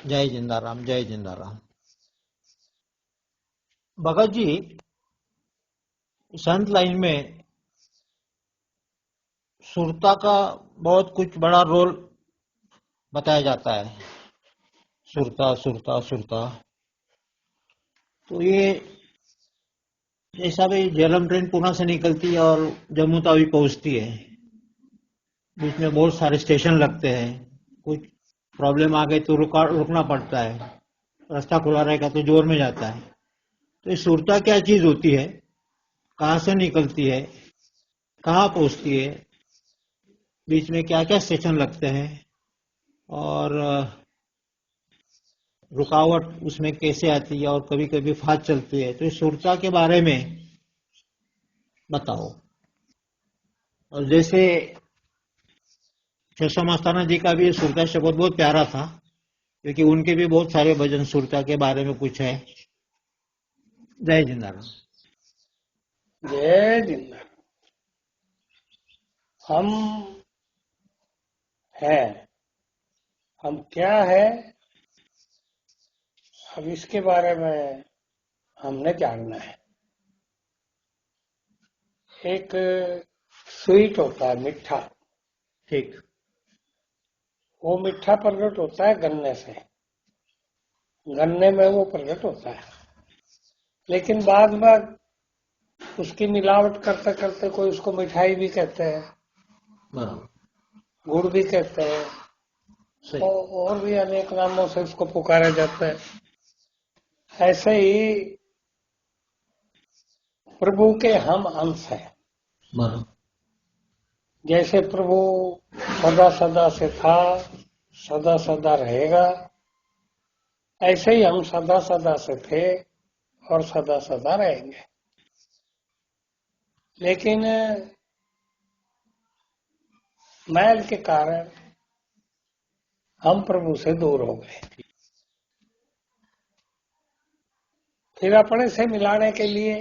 जय जिंदाराम, जय जिंदाराम। भगत जी, संत लाइन में सुरता का बहुत कुछ बड़ा रोल बताया जाता है। सुरता सुरता सुरता। तो ये जैसा भी झेलम ट्रेन पुणे से निकलती है और जम्मू तावी पहुंचती है, बीच में बहुत सारे स्टेशन लगते हैं। कुछ प्रॉब्लम आ गई तो रुकना पड़ता है। रास्ता खुला रहेगा तो जोर में जाता है। तो ये सुरता क्या चीज होती है, कहाँ से निकलती है, कहाँ पहुंचती है, बीच में क्या क्या स्टेशन लगते हैं, और रुकावट उसमें कैसे आती है, और कभी कभी फास्ट चलती है। तो इस सुरता के बारे में बताओ। और जैसे शेषा मस्ताना जी का भी ये सुरता शब्द बहुत प्यारा था, क्योंकि उनके भी बहुत सारे भजन सुरता के बारे में कुछ है। जय जिंदाराम। जय जिंदा। हम हैं, हम क्या है, अब इसके बारे में हमने जानना है। एक स्वीट होता है, मीठा। ठीक। वो मीठा प्रकट होता है गन्ने से, गन्ने में वो प्रकट होता है। लेकिन बाद में उसकी मिलावट करते करते कोई उसको मिठाई भी कहते हैं, बराबर। गुड़ भी कहते हैं, सही। और भी अनेक नामों से उसको पुकारा जाता है। ऐसे ही प्रभु के हम अंश हैं। बराबर। जैसे प्रभु सदा सदा से था, सदा सदा रहेगा, ऐसे ही हम सदा सदा से थे और सदा सदा रहेंगे। लेकिन मैल के कारण हम प्रभु से दूर हो गए। फिर अपने से मिलाने के लिए,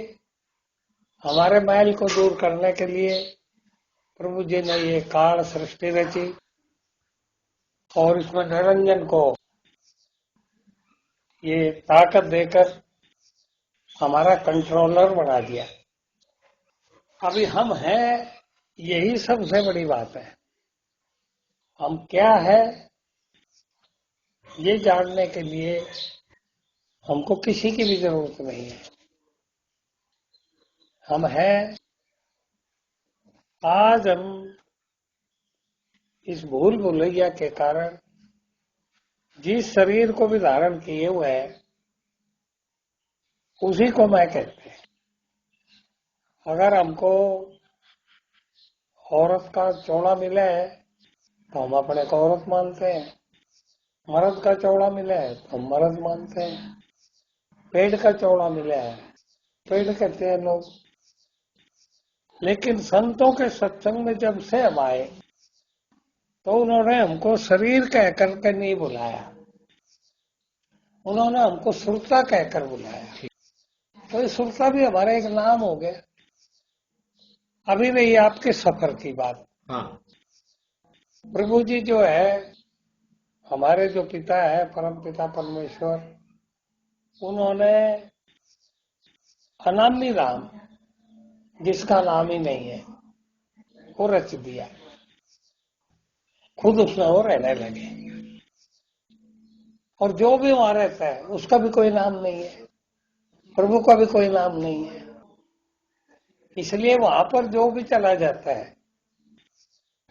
हमारे मैल को दूर करने के लिए प्रभु जी ने ये काल सृष्टि रची और इसमें निरंजन को ये ताकत देकर हमारा कंट्रोलर बना दिया। अभी हम हैं, यही सबसे बड़ी बात है। हम क्या है, ये जानने के लिए हमको किसी की भी जरूरत नहीं है। हम हैं। आज हम इस भूल भुलैया के कारण जिस शरीर को भी धारण किए हुए हैं, उसी को मैं कहते हैं। अगर हमको औरत का चौड़ा मिला है तो हम अपने को औरत मानते हैं, मर्द का चौड़ा मिला है तो हम मर्द मानते हैं, पेड़ का चौड़ा मिला है पेड़ कहते हैं लोग। लेकिन संतों के सत्संग में जब से हम आए तो उन्होंने हमको शरीर कह करके नहीं बुलाया, उन्होंने हमको सुरता कहकर बुलाया। तो ये सुरता भी हमारा एक नाम हो गया। अभी रही आपके सफर की बात। हाँ। प्रभु जी जो है, हमारे जो पिता है परम पिता परमेश्वर, उन्होंने अनामी राम, जिसका नाम ही नहीं है, वो रच दिया। खुद उसमें वो रहने लगे और जो भी वहां रहता है उसका भी कोई नाम नहीं है, प्रभु का भी कोई नाम नहीं है। इसलिए वहां पर जो भी चला जाता है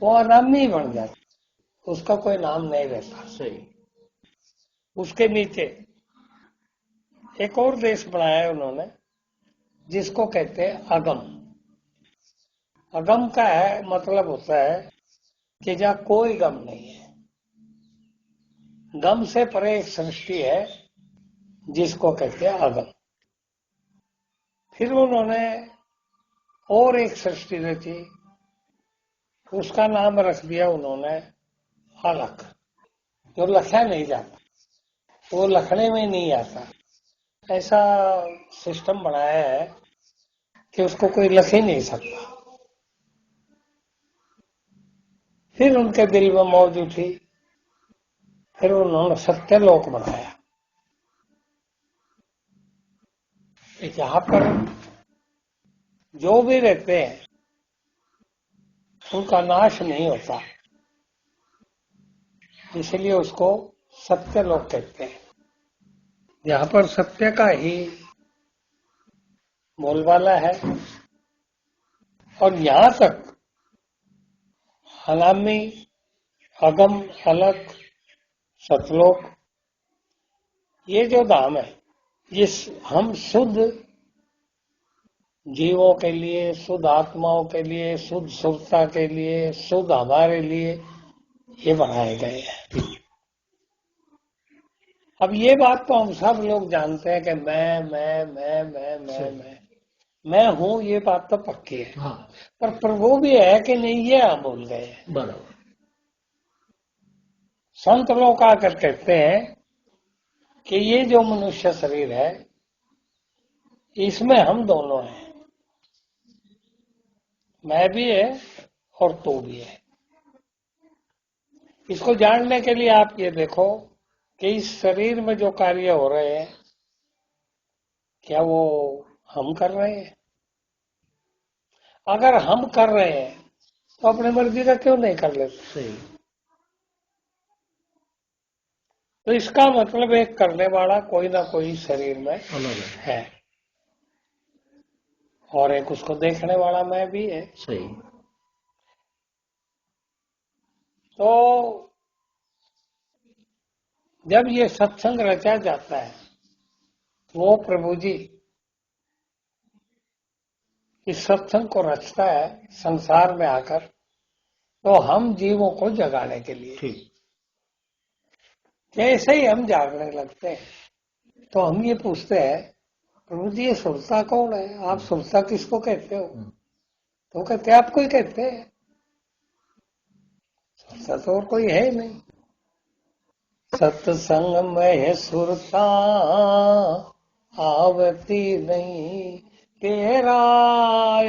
वो अनामी बन जाता है, उसका कोई नाम नहीं रहता। सही। उसके नीचे एक और देश बनाया है उन्होंने, जिसको कहते हैं अगम। अगम का है मतलब होता है कि जहाँ कोई गम नहीं है। गम से परे एक सृष्टि है जिसको कहते हैं अगम। फिर उन्होंने और एक सृष्टि रची, उसका नाम रख दिया उन्होंने अलख, जो लखा नहीं जाता, वो लखने में नहीं आता। ऐसा सिस्टम बनाया है कि उसको कोई लख ही नहीं सकता। फिर उनके दिल में मौज उठी फिर उन्होंने सत्यलोक बनाया। यहाँ पर जो भी रहते हैं उनका नाश नहीं होता, इसलिए उसको सत्यलोक कहते हैं। यहाँ पर सत्य का ही बोलबाला है। और यहां तक अनामी, अगम, अलग, सतलोक, ये जो धाम है, ये हम शुद्ध जीवों के लिए, शुद्ध आत्माओं के लिए, शुद्ध सुरता के लिए, शुद्ध हमारे लिए ये बनाए गए हैं। अब ये बात तो हम सब लोग जानते हैं कि मैं हूं, ये बात तो पक्की है। हाँ, पर प्रभु भी है कि नहीं, ये हम भूल गए हैं। बराबर। संत लोग आकर कहते हैं कि ये जो मनुष्य शरीर है, इसमें हम दोनों हैं, मैं भी है और तू भी है। इसको जानने के लिए आप ये देखो कि इस शरीर में जो कार्य हो रहे हैं, क्या वो हम कर रहे हैं? अगर हम कर रहे हैं तो अपनी मर्जी का क्यों नहीं कर लेते? सही। तो इसका मतलब एक करने वाला कोई ना कोई शरीर में अलग है। और एक उसको देखने वाला मैं भी है। सही। तो जब ये सत्संग रचा जाता है, वो प्रभु जी इस सत्संग को रचता है संसार में आकर, तो हम जीवों को जगाने के लिए। ठीक। जैसे ही हम जागने लगते हैं तो हम ये पूछते हैं, प्रभु जी ये सुरता कौन है? आप सुरता किसको कहते हो? तो कहते हैं आपको ही कहते हैं, सुरता तो और कोई है ही नहीं। सत्संग में सुरता आवती नहीं, तेरा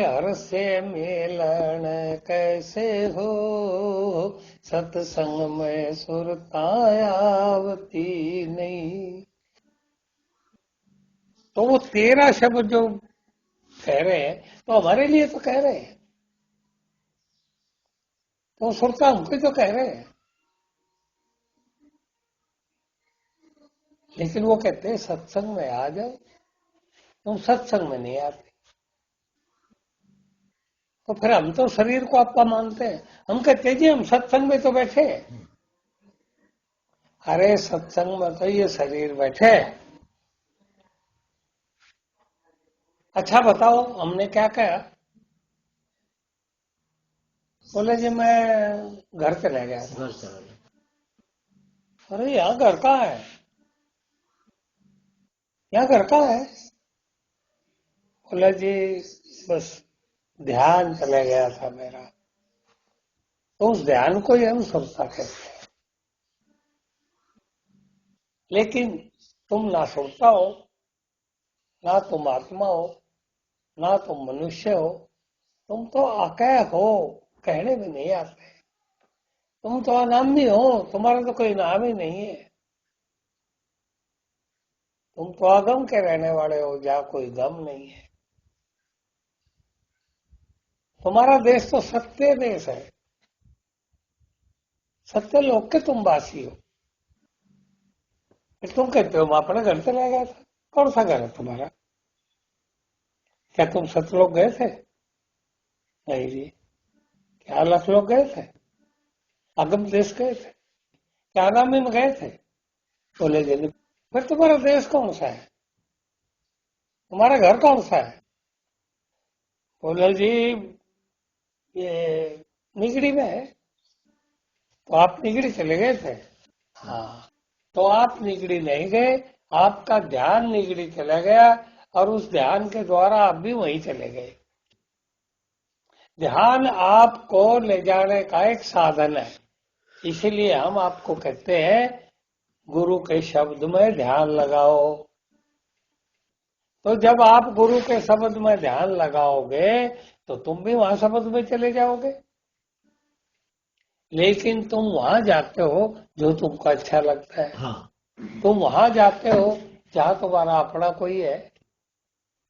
हर से मिलन कैसे हो? सत्संग में सुरता आवती नहीं। तो वो तेरा शब्द जो कह रहे हैं, तो हमारे लिए तो कह रहे हैं, तो सुरता हमको तो कह रहे हैं। लेकिन वो कहते हैं सत्संग में आ जाओ, तुम सत्संग में नहीं आते। तो फिर हम तो शरीर को आपका मानते हैं, हम कहते हैं जी हम सत्संग में तो बैठे हैं। अरे सत्संग में तो ये शरीर बैठे। अच्छा बताओ हमने क्या कहा? बोले जी मैं घर चला गया था। घर चला गया। अरे यहाँ घर कहाँ है? यहाँ घर कहाँ है? बोले जी बस ध्यान चला गया था मेरा। तो उस ध्यान को ही हम सुरता कहते हैं। लेकिन तुम ना सुरता हो, ना तुम आत्मा हो, ना तुम मनुष्य हो, तुम तो अकय हो, कहने में नहीं आते। तुम तो अनामी हो, तुम्हारा तो कोई नाम ही नहीं है। तुम तो अगम के रहने वाले हो, जहां कोई गम नहीं है। तुम्हारा देश तो सत्य देश है, सत्य लोक के तुम वासी हो। फिर तुम कहते हो मैं अपने घर से ले गया था। कौन सा घर है तुम्हारा? क्या तुम सतलोक गए थे? नहीं जी। क्या अलख लोग गए थे? अगम देश गए थे? क्या अनामी में गए थे? बोले जी नहीं। फिर तुम्हारा देश कौन सा है? तुम्हारा घर कौन सा है? बोले जी ये निगड़ी में है। तो आप निगड़ी चले गए थे? हाँ। तो आप निगड़ी नहीं गए, आपका ध्यान निगड़ी चला गया, और उस ध्यान के द्वारा आप भी वहीं चले गए। ध्यान आपको ले जाने का एक साधन है, इसीलिए हम आपको कहते हैं गुरु के शब्द में ध्यान लगाओ। तो जब आप गुरु के शब्द में ध्यान लगाओगे तो तुम भी वहां शब्द में चले जाओगे। लेकिन तुम वहां जाते हो जो तुमको अच्छा लगता है। हाँ, तुम वहां जाते हो जहां तुम्हारा अपना कोई है।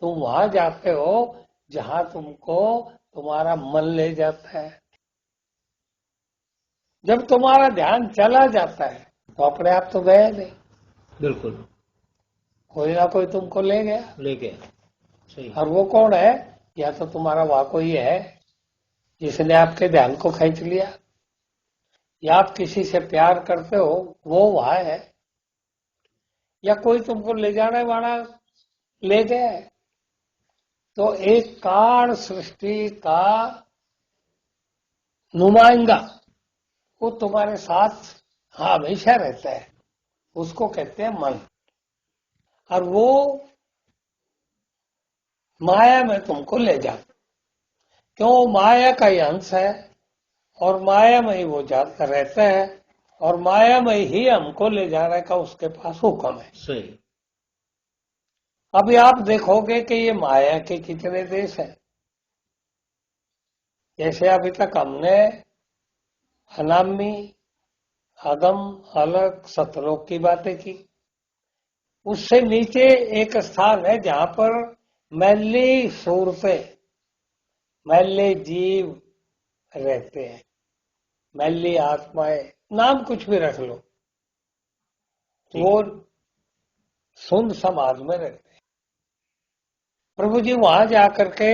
तुम वहां जाते हो जहां तुमको तुम्हारा मन ले जाता है। जब तुम्हारा ध्यान चला जाता है तो अपने आप तो गया नहीं, बिल्कुल कोई ना कोई तुमको ले गया। ले गया। सही। और वो कौन है? या तो तुम्हारा वहां कोई है जिसने आपके ध्यान को खींच लिया, या आप किसी से प्यार करते हो वो वहां है, या कोई तुमको ले जाने वाला ले गया है। तो एक कारण सृष्टि का नुमाइंदा वो तुम्हारे साथ हमेशा रहता है, उसको कहते हैं मन। और वो माया में तुमको ले जाता, क्यों? माया का ही अंश है और माया में ही वो जाता रहता है, और माया में ही हमको ले जाने का उसके पास हुक्म है। सही। अभी आप देखोगे कि ये माया के कितने देश हैं। जैसे अभी तक हमने अनामी, अगम, अलग, सतलोक की बातें की। उससे नीचे एक स्थान है जहां पर मैली सूरतें, मैले जीव रहते हैं, मैली आत्माएं, नाम कुछ भी रख लो, वो सुंद समाज में रहते हैं। प्रभु जी वहां जाकर के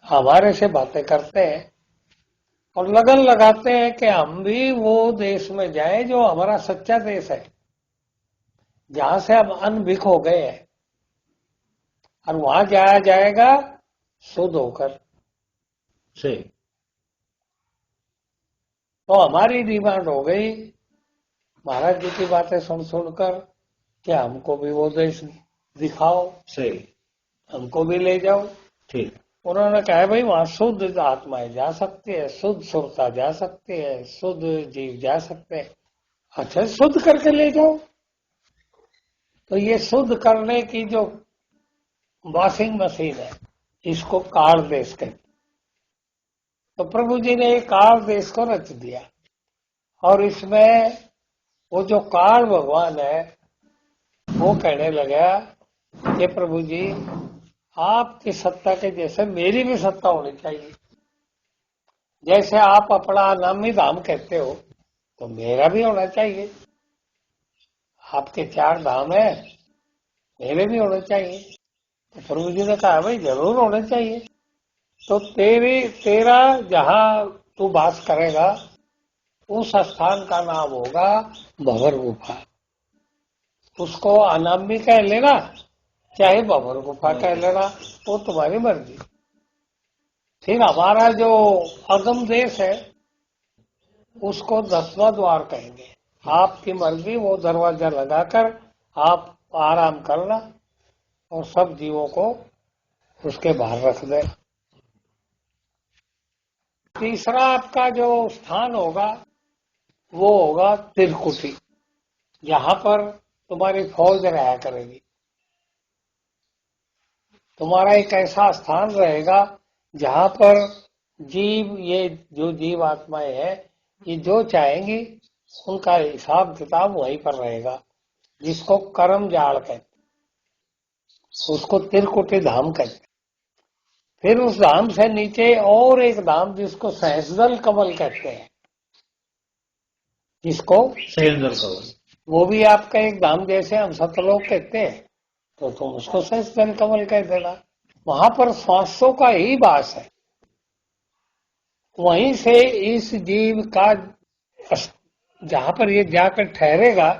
हमारे से बातें करते हैं और लगन लगाते हैं कि हम भी वो देश में जाएं जो हमारा सच्चा देश है, जहां से हम अनभिख हो गए हैं। और वहां जाया जाएगा शुद्ध होकर। सही। तो हमारी डिमांड हो गई महाराज जी की बातें सुन सुनकर कि हमको भी वो देश दिखाओ, सही। हमको भी ले जाओ। ठीक। उन्होंने कहा भाई वहां शुद्ध आत्माएं जा सकती है, शुद्ध सुरता जा सकती है, शुद्ध जीव जा सकते हैं। अच्छा, शुद्ध करके ले जाओ। तो ये शुद्ध करने की जो वॉशिंग मशीन है, इसको काल देश कहते। तो प्रभु जी ने एक काल देश को रच दिया, और इसमें वो जो काल भगवान है वो कहने लगा कि प्रभु जी आपकी सत्ता के जैसे मेरी भी सत्ता होनी चाहिए। जैसे आप अपना अनामी धाम कहते हो तो मेरा भी होना चाहिए। आपके 4 धाम है, मेरे भी होने चाहिए। तो प्रभु जी ने कहा भाई जरूर होने चाहिए। तो तेरा जहां तू वास करेगा उस स्थान का नाम होगा भंवर गुफा। उसको अनामी कह लेना चाहे भंवर गुफा कह लेना, वो तुम्हारी मर्जी। फिर हमारा जो अगम देश है उसको 10वां द्वार कहेंगे। आपकी मर्जी, वो दरवाजा लगाकर आप आराम करना और सब जीवों को उसके बाहर रख देना। तीसरा आपका जो स्थान होगा वो होगा तिलकुटी, जहां पर तुम्हारी फौज रहा करेगी। तुम्हारा एक ऐसा स्थान रहेगा जहां पर जीव, ये जो जीव आत्माएं हैं, ये जो चाहेंगी उनका हिसाब किताब वहीं पर रहेगा, जिसको कर्म जाड़ कहते, उसको तिलकुटी धाम कहते। फिर उस धाम से नीचे और एक धाम जिसको सहस्दल कमल कहते हैं, जिसको सहेंद्र कवल। वो भी आपका एक धाम, जैसे हम सतलोक कहते हैं तो तुम उसको सहस्दल कमल कह देना। वहां पर श्वासों का ही वास है, वहीं से इस जीव का जहां पर ये जाकर ठहरेगा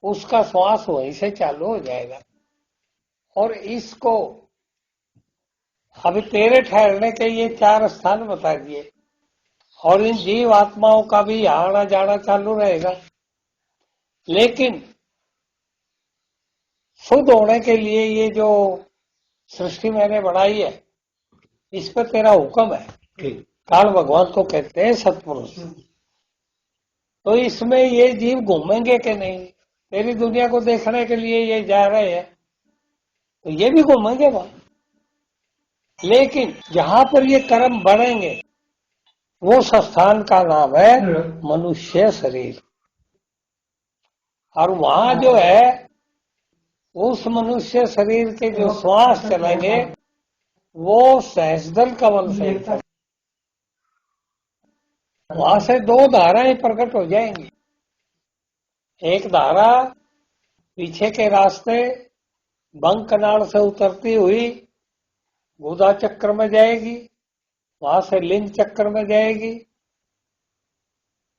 उसका श्वास वहीं से चालू हो जाएगा। और इसको अभी तेरे ठहरने के ये 4 स्थान बता दिए, और इन जीव आत्माओं का भी आना जाना चालू रहेगा। लेकिन शुद्ध होने के लिए ये जो सृष्टि मैंने बनाई है इस पर तेरा हुक्म है। ठीक। काल भगवान को कहते हैं सत्पुरुष। तो इसमें ये जीव घूमेंगे कि नहीं? तेरी दुनिया को देखने के लिए ये जा रहे हैं तो ये भी घूमेंगे वहां। लेकिन जहां पर ये कर्म बढ़ेंगे वो संस्थान का नाम है मनुष्य शरीर। और वहां जो है उस मनुष्य शरीर के जो श्वास चलेंगे वो सहस्त्रदल कमल से वहां से दो धाराएं प्रकट हो जाएंगी। एक धारा पीछे के रास्ते बंकनाल से उतरती हुई गुदा चक्र में जाएगी, वहां से लिंग चक्र में जाएगी,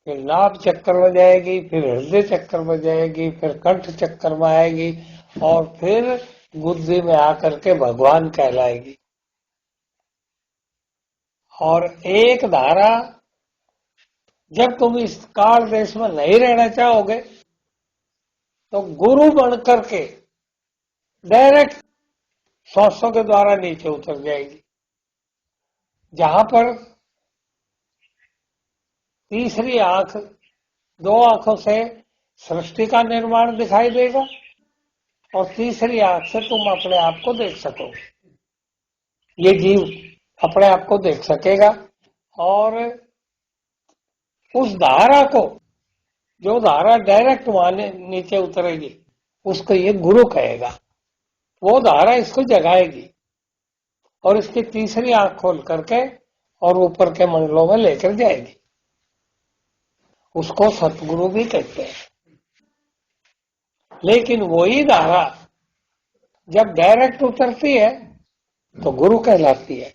फिर नाभ चक्र में जाएगी, फिर हृदय चक्र में जाएगी, फिर कंठ चक्र में आएगी और फिर बुद्धि में आकर के भगवान कहलाएगी। और एक धारा जब तुम इस काल देश में नहीं रहना चाहोगे तो गुरु बन करके डायरेक्ट श्वासों के द्वारा नीचे उतर जाएगी, जहां पर तीसरी आंख, दो आंखों से सृष्टि का निर्माण दिखाई देगा और तीसरी आंख से तुम अपने आप को देख सकोगे। ये जीव अपने आप को देख सकेगा और उस धारा को, जो धारा डायरेक्ट वहां नीचे उतरेगी, उसको ये गुरु कहेगा। वो धारा इसको जगाएगी और इसकी तीसरी आंख खोल करके और ऊपर के मंडलों में लेकर जाएगी। उसको सतगुरु भी कहते हैं। लेकिन वही धारा जब डायरेक्ट उतरती है तो गुरु कहलाती है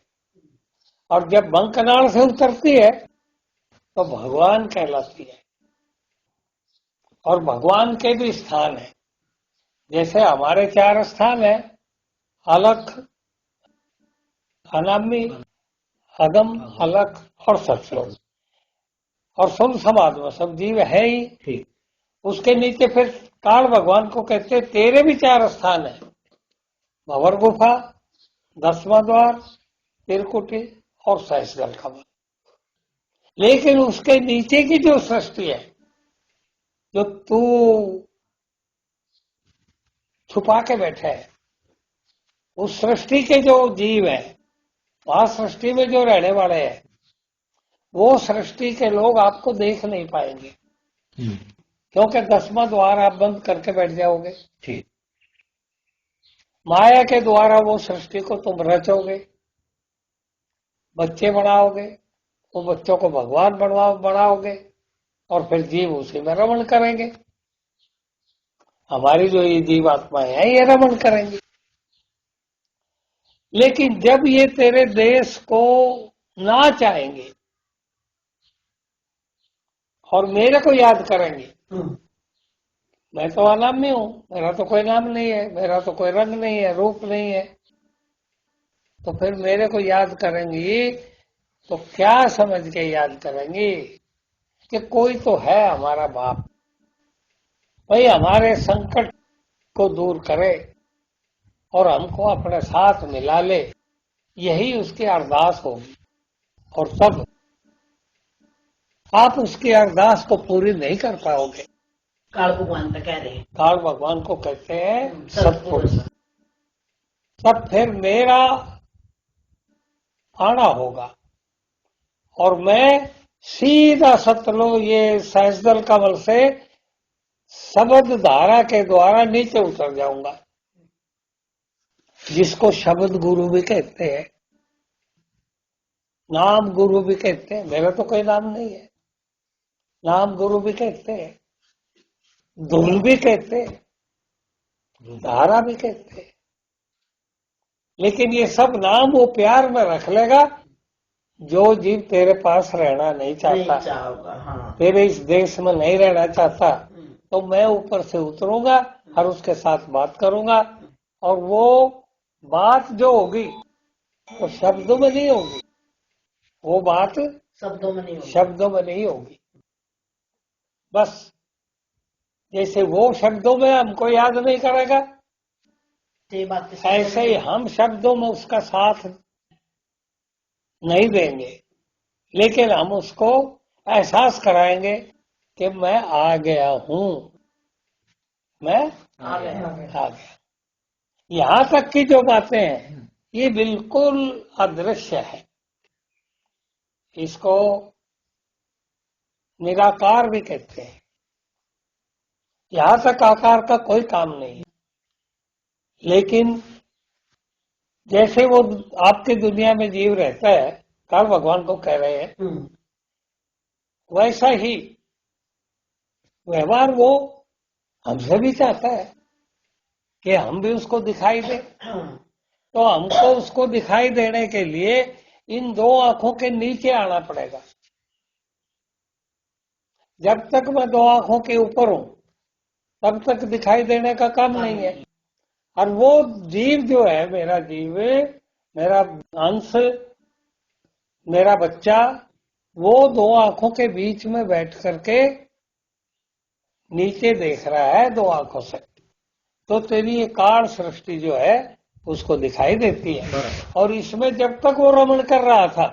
और जब बंकनाल से उतरती है तो भगवान कहलाती है। और भगवान के भी स्थान है, जैसे हमारे 4 स्थान है, अलख, अनामी, अगम, अलख और सतलोक। और सुन समाज में सब जीव है ही। उसके नीचे फिर काल भगवान को कहते हैं तेरे भी 4 स्थान है, भंवर गुफा, 10वां द्वार, त्रिकुटी और सहस्त्रदल कमल। लेकिन उसके नीचे की जो सृष्टि है, जो तू छुपा के बैठे है, उस सृष्टि के जो जीव है, वहां सृष्टि में जो रहने वाले हैं, वो सृष्टि के लोग आपको देख नहीं पाएंगे, क्योंकि 10वां द्वार आप बंद करके बैठ जाओगे। ठीक। माया के द्वारा वो सृष्टि को तुम रचोगे, बच्चे बनाओगे, वो बच्चों को भगवान बनाओगे और फिर जीव उसी में रमण करेंगे। हमारी जो ये जीवात्माएं हैं ये रमण करेंगी। लेकिन जब ये तेरे देश को ना चाहेंगे और मेरे को याद करेंगे, मैं तो अनामी हूं, मेरा तो कोई नाम नहीं है, मेरा तो कोई रंग नहीं है, रूप नहीं है, तो फिर मेरे को याद करेंगी तो क्या समझ के याद करेंगी कि कोई तो है हमारा बाप, भाई हमारे संकट को दूर करे और हमको अपने साथ मिला ले, यही उसकी अरदास होगी। और तब आप उसकी अरदास को पूरी नहीं कर पाओगे। काल भगवान का कह रहे हैं, काल भगवान को कहते हैं सत्पुरुष। तब फिर मेरा आना होगा और मैं सीधा सतलोक, ये सहस्त्रदल कमल से शब्द धारा के द्वारा नीचे उतर जाऊंगा, जिसको शब्द गुरु भी कहते हैं, नाम गुरु भी कहते हैं। मेरा तो कोई नाम नहीं है, नाम गुरु भी कहते हैं, धूल भी कहते हैं, धारा भी कहते हैं। लेकिन ये सब नाम वो प्यार में रख लेगा जो जीव तेरे पास रहना नहीं चाहता, हाँ। तेरे इस देश में नहीं रहना चाहता, तो मैं ऊपर से उतरूंगा और उसके साथ बात करूंगा। और वो बात जो होगी वो शब्दों में नहीं होगी, वो बात शब्दों में नहीं होगी, शब्दों में नहीं होगी। बस जैसे वो शब्दों में हमको याद नहीं करेगा, ये बात ऐसे ही हम शब्दों में उसका साथ नहीं देंगे, लेकिन हम उसको एहसास कराएंगे कि मैं आ गया हूं, मैं आ गया। यहां तक की जो बातें हैं ये बिल्कुल अदृश्य है। इसको निराकार भी कहते हैं। यहां तक आकार का कोई काम नहीं है, लेकिन जैसे वो आपकी दुनिया में जीव रहता है, कल भगवान को कह रहे हैं, वैसा ही व्यवहार वो हमसे भी चाहता है कि हम भी उसको दिखाई दे। तो हमको उसको दिखाई देने के लिए इन दो आंखों के नीचे आना पड़ेगा। जब तक मैं दो आंखों के ऊपर हूं तब तक दिखाई देने का काम नहीं है। और वो जीव जो है, मेरा जीव, मेरा अंश, मेरा बच्चा, वो दो आंखों के बीच में बैठ करके नीचे देख रहा है दो आंखों से। तो तेरी ये कार सृष्टि जो है उसको दिखाई देती है। और इसमें जब तक वो रमण कर रहा था,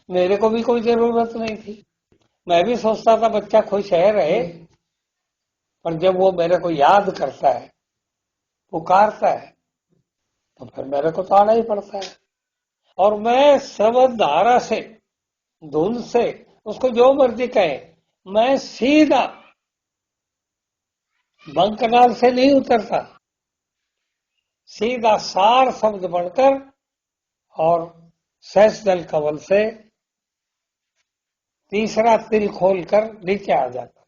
मेरे को भी कोई जरूरत नहीं थी। मैं भी सोचता था बच्चा खुश है रहे, पर जब वो मेरे को याद करता है, पुकारता है, तो फिर मेरे को तो आना ही पड़ता है। और मैं शब्द धारा से, धुन से, उसको जो मर्जी कहे, मैं सीधा बंकनाल से नहीं उतरता, सीधा सार शब्द बनकर और सहस दल कवल से तीसरा तिल खोलकर नीचे आ जाता।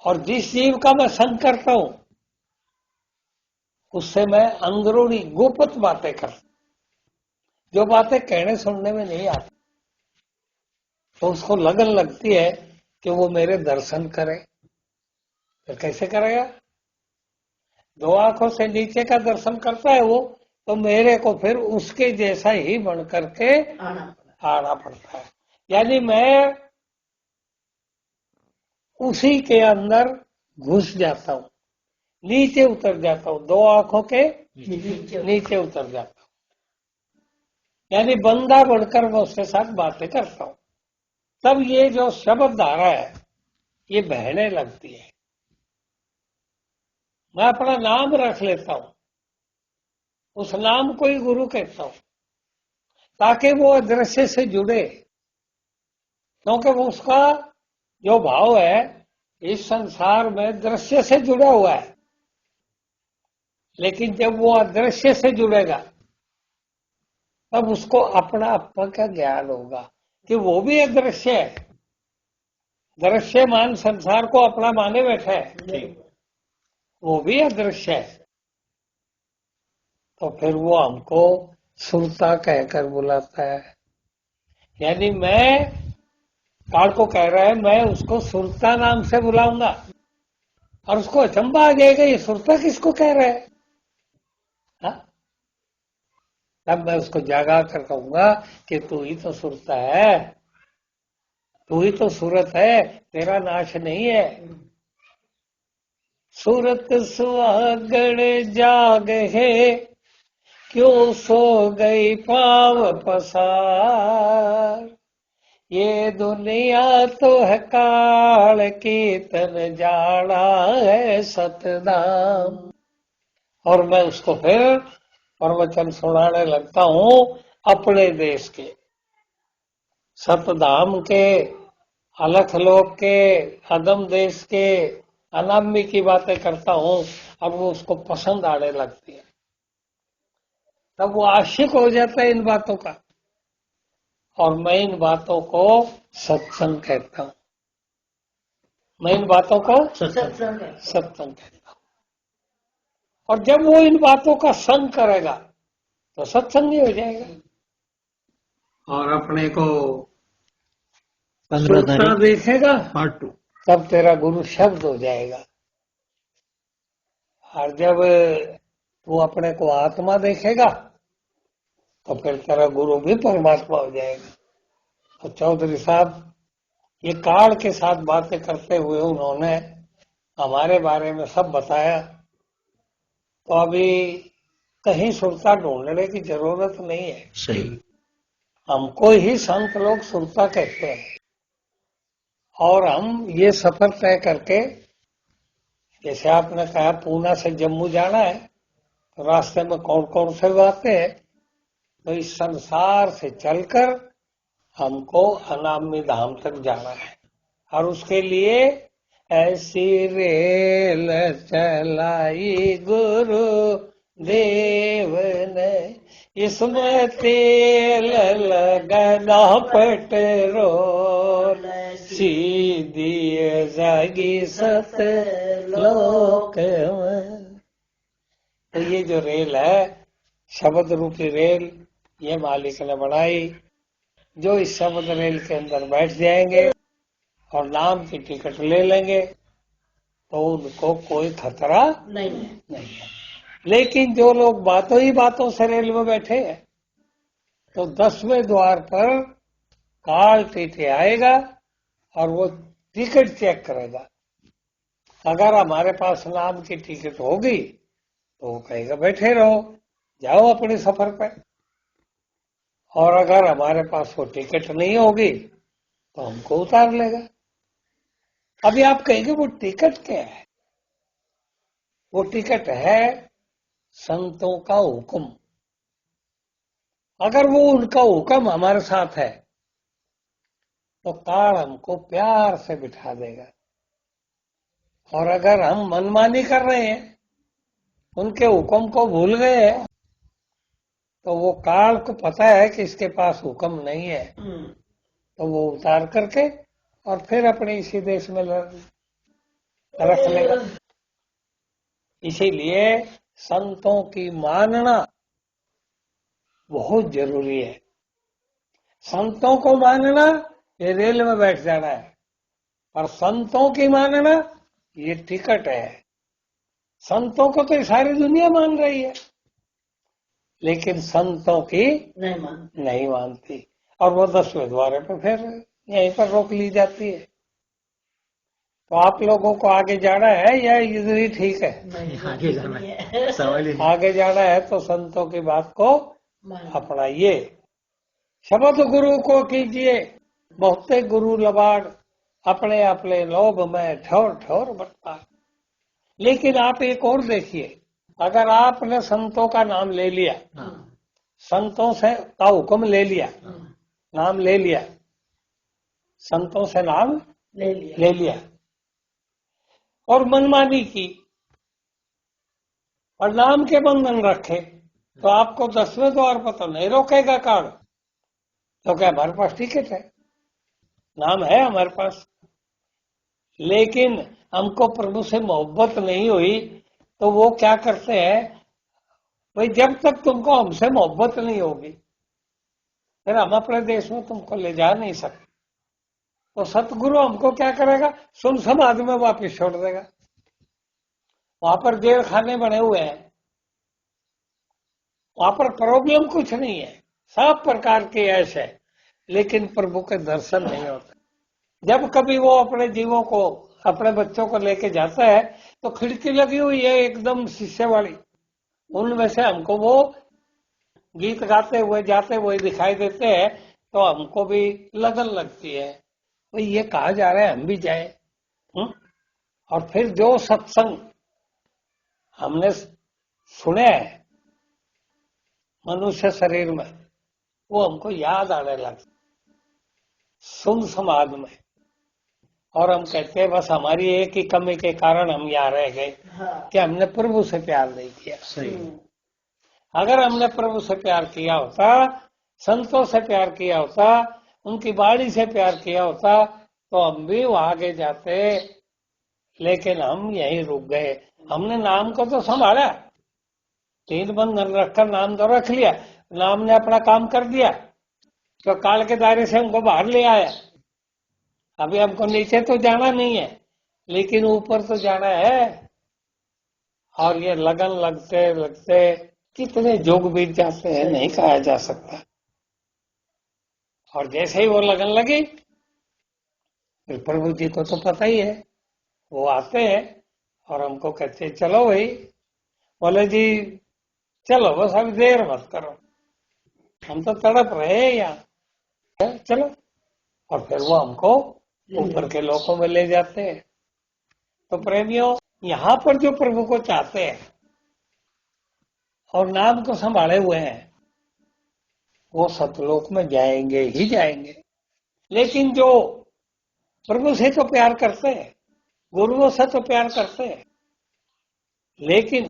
और जिस जीव का मैं संग करता हूं उससे मैं अंदरूनी गुप्त बातें करता, जो बातें कहने सुनने में नहीं आती। तो उसको लगन लगती है कि वो मेरे दर्शन करे। फिर कैसे करेगा? दो आंखों से नीचे का दर्शन करता है वो, तो मेरे को फिर उसके जैसा ही बन करके आना पड़ता है। यानी मैं उसी के अंदर घुस जाता हूं, नीचे उतर जाता हूं, दो आंखों के नीचे उतर जाता हूं। यानी बंदा बनकर मैं उसके साथ बातें करता हूं। तब ये जो शब्द धारा है ये बहने लगती है। मैं अपना नाम रख लेता हूं, उस नाम को ही गुरु कहता हूं, ताकि वो अदृश्य से जुड़े। क्योंकि वो उसका जो भाव है इस संसार में दृश्य से जुड़ा हुआ है, लेकिन जब वो अदृश्य से जुड़ेगा तब उसको अपना अपना का ज्ञान होगा कि वो भी अदृश्य है। दृश्यमान संसार को अपना माने बैठा है, वो भी अदृश्य है। तो फिर वो हमको सुरता कहकर बुलाता है। यानी मैं काल को कह रहा है, मैं उसको सुरता नाम से बुलाऊंगा। और उसको अचंबा आ जाएगा, ये सुरता किसको कह रहा है? हाँ? तब मैं उसको जागा कर कहूंगा कि तू ही तो सुरता है, तू ही तो सूरत है, तेरा नाश नहीं है। सूरत सुहागण जाग है, क्यों सो गई पाव पसार। ये दुनिया तो है काल की, तन जाना है सतनाम। और मैं उसको फिर प्रवचन सुनाने लगता हूं अपने देश के, सतधाम के, अलख लोक के, अदम देश के, अनामी की बातें करता हूं। अब वो उसको पसंद आने लगती है, तब वो आशिक हो जाता है इन बातों का। और मैं इन बातों को सत्संग कहता हूं। मैं इन बातों को सत्संग कहता हूं। और जब वो इन बातों का संग करेगा तो सत्संग ही हो जाएगा। और अपने को 15 तारीख देखेगा पार्ट 2। तब तेरा गुरु शब्द हो जाएगा। और जब तू अपने को आत्मा देखेगा तो फिर तेरा गुरु भी परमात्मा हो जाएगा। तो चौधरी साहब ये काल के साथ बातें करते हुए उन्होंने हमारे बारे में सब बताया। तो अभी कहीं सुरता ढूंढने की जरूरत नहीं है। सही। हमको ही संत लोग सुरता कहते हैं। और हम ये सफर तय करके, जैसे आपने कहा पूना से जम्मू जाना है, तो रास्ते में कौन कौन से आते हैं, तो इस संसार से चलकर हमको अनामी धाम तक जाना है, और उसके लिए ऐसी रेल चलाई गुरु देव ने, इसमें तेल लगना पेट्रोल, सीधी जागी सतलोक में। तो ये जो रेल है, शब्द रूपी रेल, ये मालिक ने बनाई। जो इस शब्द रेल के अंदर बैठ जाएंगे और नाम की टिकट ले लेंगे तो उनको कोई खतरा नहीं है। नहीं है। लेकिन जो लोग बातों ही बातों से रेल में बैठे हैं, तो 10वें द्वार पर काल टीटी आएगा और वो टिकट चेक करेगा। अगर हमारे पास नाम की टिकट होगी तो वो कहेगा बैठे रहो, जाओ अपने सफर पे। और अगर हमारे पास वो टिकट नहीं होगी तो हमको उतार लेगा। अभी आप कहेंगे वो टिकट क्या है? वो टिकट है संतों का हुक्म। अगर वो उनका हुक्म हमारे साथ है तो काल हमको प्यार से बिठा देगा। और अगर हम मनमानी कर रहे हैं, उनके हुक्म को भूल गए हैं, तो वो काल को पता है कि इसके पास हुक्म नहीं है, तो वो उतार करके और फिर अपने इसी देश में रख लेगा। इसीलिए संतों की मानना बहुत जरूरी है। संतों को मानना ये रेल में बैठ जाना है, और संतों की मानना ये टिकट है। संतों को तो सारी दुनिया मान रही है, लेकिन संतों की नहीं मानती, और वो 10वें द्वारे पर फिर यहीं पर रोक ली जाती है। तो आप लोगों को आगे जाना है या इधर ही ठीक है? आगे जाना है, सवाल ही नहीं। आगे जाना है तो संतों की बात को अपनाइए। शब्द गुरु को कीजिए बहुते गुरु लबाड़, अपने अपने लोभ में ठोर ठोर बरता। लेकिन आप एक और देखिए, अगर आपने संतों का नाम ले लिया, संतों से का हुक्म ले लिया, नाम ले लिया, संतों से नाम ले लिया और मनमानी की और नाम के बंधन रखे, तो आपको 10वें द्वार पर तो नहीं रोकेगा काल, क्योंकि हमारे पास टिकट है, नाम है हमारे पास। लेकिन हमको प्रभु से मोहब्बत नहीं हुई तो वो क्या करते हैं, भाई जब तक तुमको हमसे मोहब्बत नहीं होगी फिर हम अपने देश में तुमको ले जा नहीं सकते। तो सतगुरु हमको क्या करेगा, सुन समाज में वापिस छोड़ देगा। वहां पर जेल खाने बने हुए हैं, वहां पर प्रॉब्लम कुछ नहीं है, सब प्रकार के ऐश है, लेकिन प्रभु के दर्शन नहीं होते। जब कभी वो अपने जीवों को, अपने बच्चों को लेके जाता है तो खिड़की लगी हुई है एकदम शीशे वाली, उनमें से हमको वो गीत गाते हुए जाते हुए दिखाई देते हैं, तो हमको भी लगन लगती है, भाई ये कहा जा रहा है हम भी जाए। और फिर जो सत्संग हमने सुने हैं मनुष्य शरीर में, वो हमको याद आने लगता सुन समाज में, और हम कहते हैं बस हमारी एक ही कमी के कारण हम यहाँ रह गए कि हमने प्रभु से प्यार नहीं किया। सही। अगर हमने प्रभु से प्यार किया होता, संतों से प्यार किया होता, उनकी बाणी से प्यार किया होता, तो हम भी वहां आगे जाते। लेकिन हम यहीं रुक गए। हमने नाम को तो संभाला, 3 बंधन रखकर नाम तो रख लिया, नाम ने अपना काम कर दिया, तो काल के दायरे से हमको बाहर ले आया। अभी हमको नीचे तो जाना नहीं है, लेकिन ऊपर तो जाना है। और ये लगन लगते लगते कितने युग बीत जाते हैं, नहीं कहा जा सकता। और जैसे ही वो लगन लगी, फिर प्रभु जी को तो पता ही है, वो आते हैं और हमको कहते हैं चलो भाई, बोले जी चलो बस अभी देर मत करो, हम तो तड़प रहे हैं यहाँ, चलो। और फिर वो हमको ऊपर के लोकों में ले जाते हैं। तो प्रेमियों, यहाँ पर जो प्रभु को चाहते हैं और नाम को संभाले हुए हैं, वो सतलोक में जाएंगे ही जाएंगे। लेकिन जो प्रभु से तो प्यार करते हैं, गुरुओं से तो प्यार करते हैं, लेकिन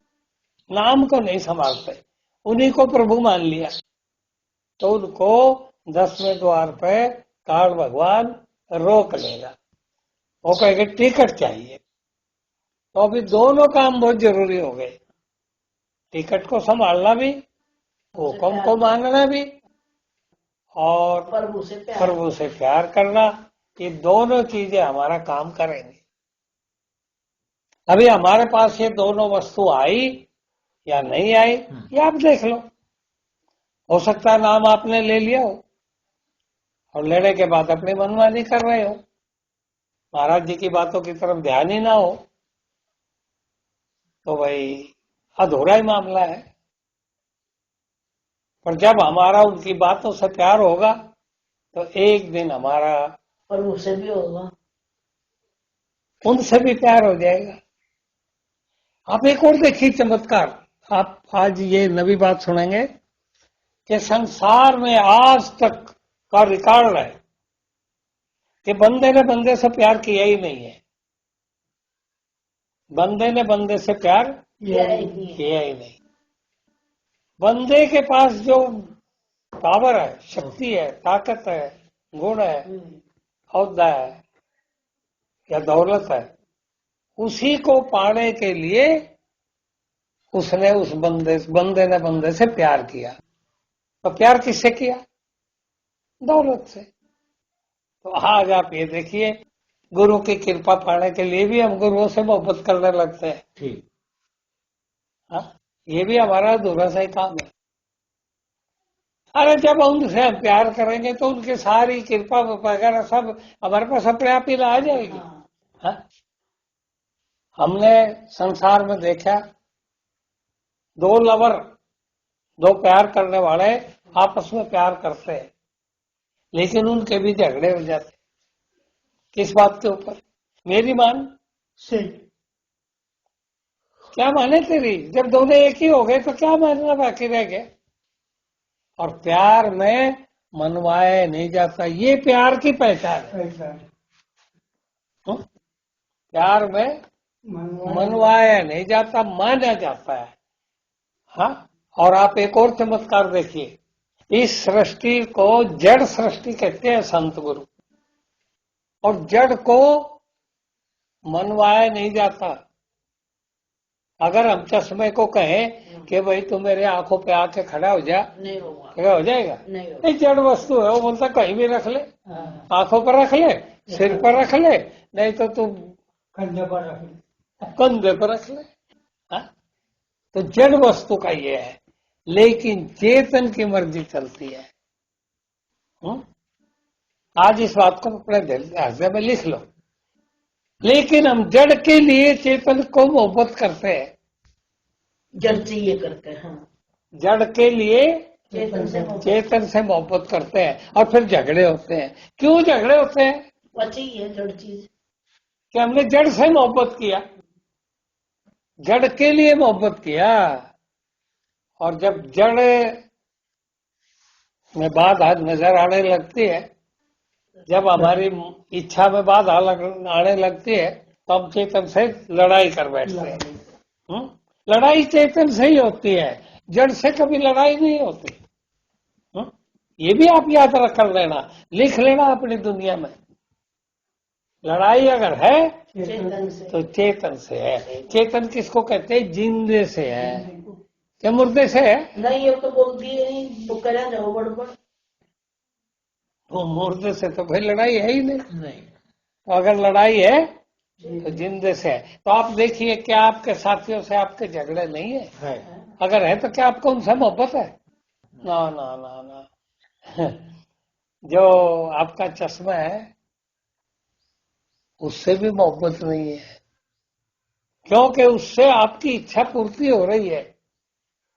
नाम को नहीं संभालते, उन्हीं को प्रभु मान लिया, तो उनको 10वें द्वार पे काल भगवान रोक लेगा। वो कहेगा टिकट चाहिए। तो अभी दोनों काम बहुत जरूरी हो गए, टिकट को संभालना भी, हुक्म को मानना भी, और प्रभु से प्यार करना। ये दोनों चीजें हमारा काम करेंगे। अभी हमारे पास ये दोनों वस्तु आई या नहीं आई, ये आप देख लो। हो सकता है नाम आपने ले लिया हो और लेने के बाद अपनी मनमानी कर रहे हो, महाराज जी की बातों की तरफ ध्यान ही ना हो, तो भाई अधूरा ही मामला है। पर जब हमारा उनकी बातों से प्यार होगा तो एक दिन हमारा प्रभु से भी होगा, उनसे भी प्यार हो जाएगा। आप एक और देखिए चमत्कार, आप आज ये नवी बात सुनेंगे कि संसार में आज तक का रिकॉर्ड है कि बंदे ने बंदे से प्यार किया ही नहीं है। बंदे ने बंदे से प्यार किया ही नहीं। बंदे के पास जो पावर है, शक्ति है, ताकत है, गुण है, औहदा है या दौलत है, उसी को पाने के लिए उसने उस बंदे ने बंदे से प्यार किया। तो प्यार किससे किया? दौलत से। तो आज आप ये देखिए, गुरु की कृपा पाने के लिए भी हम गुरुओं से मोहब्बत करने लगते हैं। ठीक। हाँ, ये भी हमारा अधूरा सा ही काम है। अरे जब उनसे हम प्यार करेंगे तो उनकी सारी कृपा वगैरह सब हमारे पास अपने आप ही आ जाएगी। हाँ? हमने संसार में देखा, दो लवर, दो प्यार करने वाले आपस में प्यार करते हैं, लेकिन उनके भी झगड़े हो जाते। किस बात के ऊपर? मेरी मान से क्या माने तेरी? जब दोनों एक ही हो गए तो क्या मानना बाकी रह गया? और प्यार में मनवाया नहीं जाता, ये प्यार की पहचान है। प्यार में मनवाया नहीं जाता, माना जाता है। हाँ, और आप एक और चमत्कार देखिए, इस सृष्टि को जड़ सृष्टि कहते हैं संत गुरु, और जड़ को मनवाया नहीं जाता। अगर हम चश्मे को कहें कि भाई तू मेरे आंखों पे आके खड़ा हो जा, नहीं होगा, क्या हो जाएगा? नहीं जड़ वस्तु है, वो बोलता कहीं भी रख ले, आंखों पर रख ले, सिर पर रख ले, नहीं तो तू कंधे पर रख ले, कंधे पर रख ले। हाँ? तो जड़ वस्तु का ये है, लेकिन चेतन की मर्जी चलती है। आज इस बात को अपने हृदय में लिख लो। लेकिन हम जड़ के लिए चेतन को मोहब्बत करते हैं, जड़ चाहिए करते हैं। हाँ। जड़ के लिए चेतन से मोहब्बत करते हैं, और फिर झगड़े होते हैं। क्यों झगड़े होते हैं? बची है जड़ चीज कि हमने जड़ से मोहब्बत किया, जड़ के लिए मोहब्बत किया, और जब जड़ में बाधा नजर आने लगती है, जब हमारी इच्छा में बाधा आने लगती है, तो हम चेतन से लड़ाई कर बैठते हैं। लड़ाई चेतन से ही होती है, जड़ से कभी लड़ाई नहीं होती। ये भी आप याद रख कर लेना, लिख लेना अपनी दुनिया में। लड़ाई अगर है चेतन से, तो चेतन से है। चेतन किसको कहते हैं? जिंदे से है, क्या मुर्दे से है? नहीं ये तो बोलती है नहीं, तो करा जाओ बड़बड़। वो मुर्दे से तो भाई लड़ाई है ही नहीं। नहीं। अगर लड़ाई है तो जिंदे से है। तो आप देखिए, क्या आपके साथियों से आपके झगड़े नहीं है? अगर है तो क्या आपको उनसे मोहब्बत है? ना ना ना ना। जो आपका चश्मा है उससे भी मोहब्बत नहीं है, क्योंकि उससे आपकी इच्छा पूर्ति हो रही है,